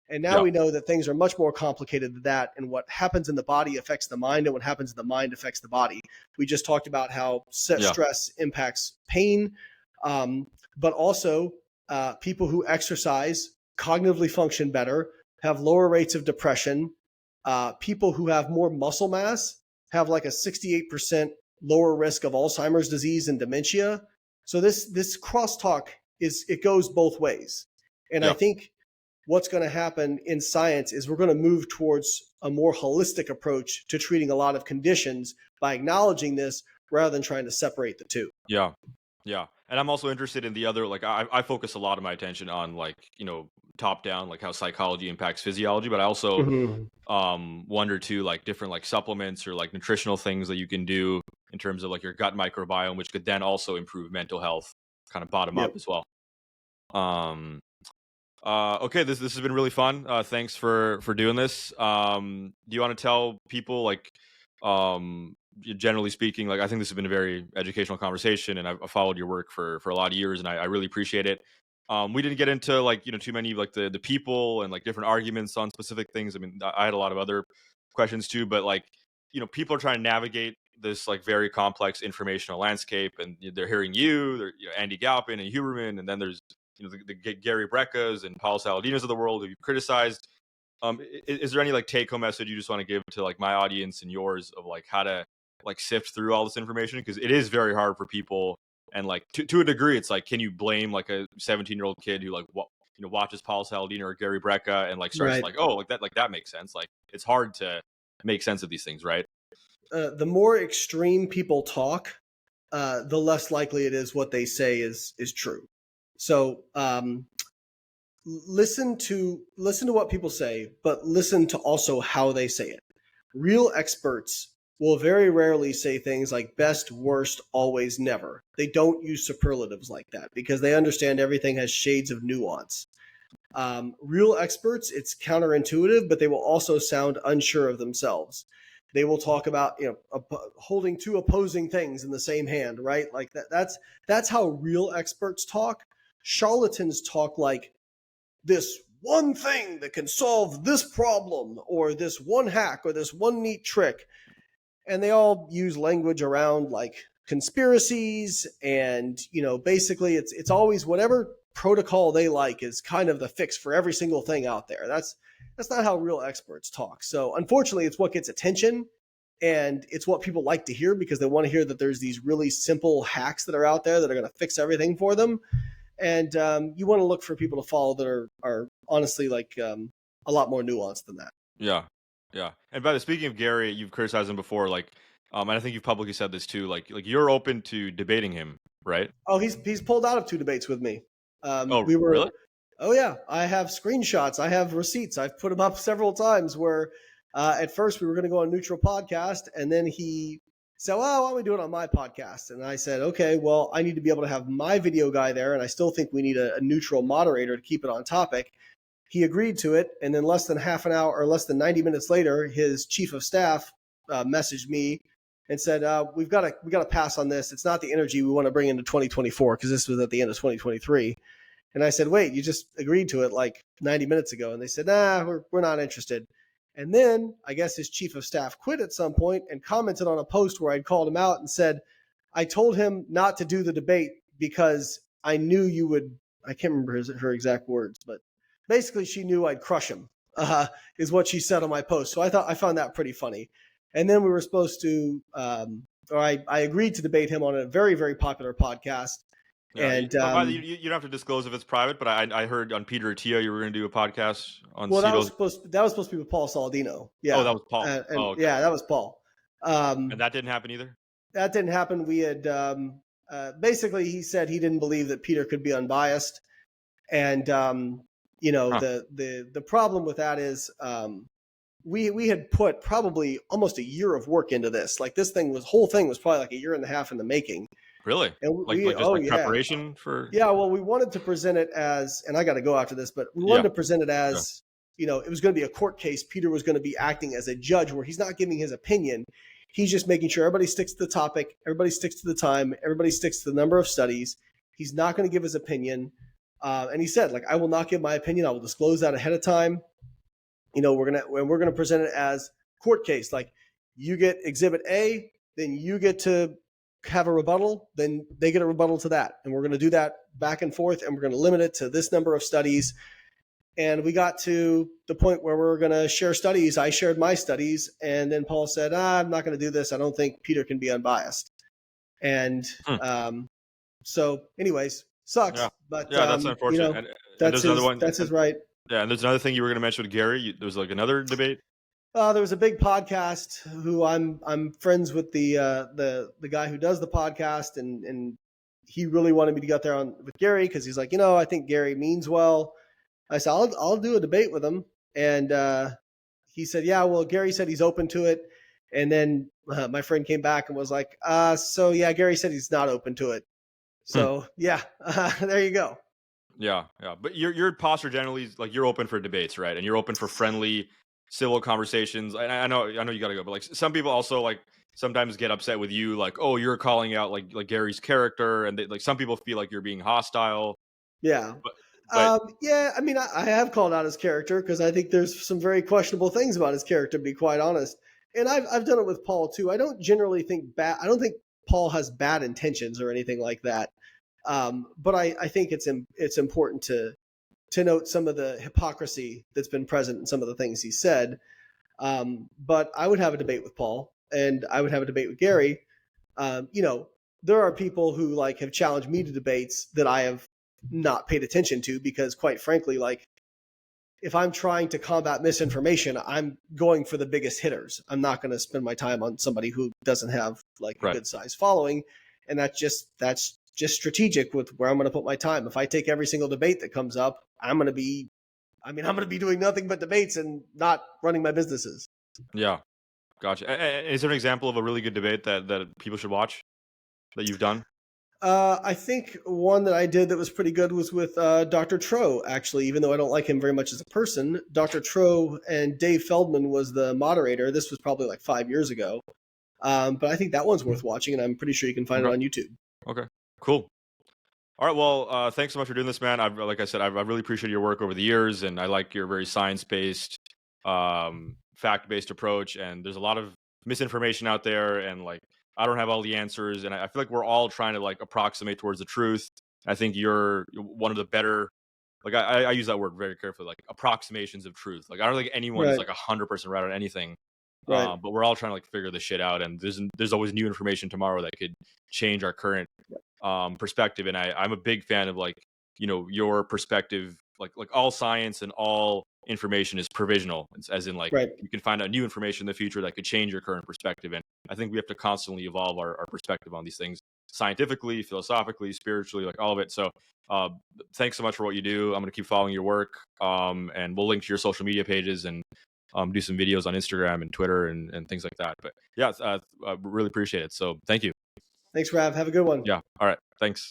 And now we know that things are much more complicated than that. And what happens in the body affects the mind, and what happens in the mind affects the body. We just talked about how stress impacts pain, but also people who exercise cognitively function better, have lower rates of depression. People who have more muscle mass have like a 68% lower risk of Alzheimer's disease and dementia. So this crosstalk it goes both ways. And I think what's going to happen in science is we're going to move towards a more holistic approach to treating a lot of conditions by acknowledging this rather than trying to separate the two. Yeah. Yeah. And I'm also interested in the other, like I focus a lot of my attention on like, top down, like how psychology impacts physiology, but I also wonder too, like different like supplements or like nutritional things that you can do in terms of like your gut microbiome, which could then also improve mental health kind of bottom up as well. Okay, this has been really fun. Thanks for doing this. Do you want to tell people like generally speaking, like I think this has been a very educational conversation, and I've followed your work for a lot of years, and I really appreciate it. We didn't get into like too many like the people and like different arguments on specific things. I mean, I had a lot of other questions too, but like people are trying to navigate this like very complex informational landscape, and they're hearing they're Andy Galpin and Huberman, and then there's the Gary Breckas and Paul Saladinos of the world who you've criticized. Is there any like take home message you just want to give to like my audience and yours of like how to like sift through all this information? Because it is very hard for people, and like to a degree, it's like, can you blame like a 17-year-old kid who like watches Paul Saladino or Gary Brecka and like starts like, oh, like that makes sense. Like it's hard to make sense of these things, right? The more extreme people talk, the less likely it is what they say is true. So listen to what people say, but listen to also how they say it. Real experts will very rarely say things like best, worst, always, never. They don't use superlatives like that because they understand everything has shades of nuance. Real experts, it's counterintuitive, but they will also sound unsure of themselves. They will talk about holding two opposing things in the same hand, right? Like that's how real experts talk. Charlatans talk like this one thing that can solve this problem, or this one hack, or this one neat trick. And they all use language around like conspiracies, and basically it's always whatever protocol they like is kind of the fix for every single thing out there. That's not how real experts talk. So unfortunately, it's what gets attention, and it's what people like to hear because they want to hear that there's these really simple hacks that are out there that are going to fix everything for them. And you want to look for people to follow that are honestly like a lot more nuanced than that. Yeah. Yeah. And by the speaking of Gary, you've criticized him before, like, and I think you've publicly said this too, like you're open to debating him, right? Oh, he's pulled out of 2 debates with me. Really? Oh yeah, I have screenshots. I have receipts. I've put them up several times where at first we were going to go on Neutral Podcast, and then he So, oh, why don't we do it on my podcast? And I said, okay, well, I need to be able to have my video guy there, and I still think we need a neutral moderator to keep it on topic. He agreed to it, and then less than half an hour or less than 90 minutes later, his chief of staff messaged me and said, we got to pass on this. It's not the energy we want to bring into 2024, because this was at the end of 2023. And I said, wait, you just agreed to it like 90 minutes ago. And they said, nah, we're not interested. And then I guess his chief of staff quit at some point and commented on a post where I'd called him out and said, I told him not to do the debate because I knew you would, I can't remember her exact words, but basically she knew I'd crush him, is what she said on my post. So I found that pretty funny. And then we were supposed to, or I agreed to debate him on a very, very popular podcast. Yeah, and you don't have to disclose if it's private, but I heard on Peter Attia you were going to do a podcast on. Well, that was supposed to be with Paul Saladino. Yeah. Oh, that was Paul. Okay. Yeah, that was Paul. And that didn't happen either. That didn't happen. We had basically he said he didn't believe that Peter could be unbiased, and the problem with that is we had put probably almost a year of work into this. Like this whole thing was probably like a year and a half in the making. Really? And preparation for? Yeah, well, we wanted to present it as, and I got to go after this, but we wanted to present it as, it was going to be a court case. Peter was going to be acting as a judge where he's not giving his opinion. He's just making sure everybody sticks to the topic, everybody sticks to the time, everybody sticks to the number of studies. He's not going to give his opinion. And he said, like, I will not give my opinion. I will disclose that ahead of time. We're going to present it as court case. Like you get exhibit A, then you get to have a rebuttal, then they get a rebuttal to that. And we're going to do that back and forth, and we're going to limit it to this number of studies. And we got to the point where we're going to share studies. I shared my studies, and then Paul said, I'm not going to do this. I don't think Peter can be unbiased. And so anyways, sucks. Yeah. But that's unfortunate. That's his right. Yeah, and there's another thing you were going to mention with Gary. There was like another debate. There was a big podcast who I'm friends with the guy who does the podcast, and he really wanted me to get there with Gary because he's like, I think Gary means well. I said, I'll do a debate with him, and he said, yeah, well, Gary said he's open to it, and then my friend came back and was like, so yeah, Gary said he's not open to it. So yeah, there you go. Yeah, but your posture generally is like you're open for debates, right? And you're open for friendly, civil conversations. And I know you gotta go, but like some people also like sometimes get upset with you, like, oh, you're calling out like Gary's character, and like some people feel like you're being hostile. Yeah. Yeah, I mean, I have called out his character because I think there's some very questionable things about his character, to be quite honest. And I've done it with Paul too. I don't generally think I don't think Paul has bad intentions or anything like that. But I think it's important to note some of the hypocrisy that's been present in some of the things he said. But I would have a debate with Paul, and I would have a debate with Gary. There are people who like have challenged me to debates that I have not paid attention to because, quite frankly, like if I'm trying to combat misinformation, I'm going for the biggest hitters. I'm not going to spend my time on somebody who doesn't have like a good size following, and that's just strategic with where I'm going to put my time. If I take every single debate that comes up, I'm going to be doing nothing but debates and not running my businesses. Yeah. Gotcha. Is there an example of a really good debate that people should watch that you've done? I think one that I did that was pretty good was with Dr. Tro, actually, even though I don't like him very much as a person. Dr. Tro and Dave Feldman was the moderator. This was probably like 5 years ago. But I think that one's worth watching, and I'm pretty sure you can find it on YouTube. Okay, cool. All right, well, thanks so much for doing this, man. Like I said, I really appreciate your work over the years, and I like your very science-based, fact-based approach. And there's a lot of misinformation out there, and like I don't have all the answers, and I feel like we're all trying to like approximate towards the truth. I think you're one of the better, like I use that word very carefully, like approximations of truth. Like I don't think anyone is like 100% right on anything, but we're all trying to like figure this shit out, and there's always new information tomorrow that could change our current perspective. And I'm a big fan of like, your perspective, like all science and all information is provisional, as in like you can find out new information in the future that could change your current perspective. And I think we have to constantly evolve our perspective on these things, scientifically, philosophically, spiritually, like all of it. So thanks so much for what you do. I'm going to keep following your work, and we'll link to your social media pages, and do some videos on Instagram and Twitter and things like that. But yeah, I really appreciate it. So thank you. Thanks, Rav. Have a good one. Yeah. All right. Thanks.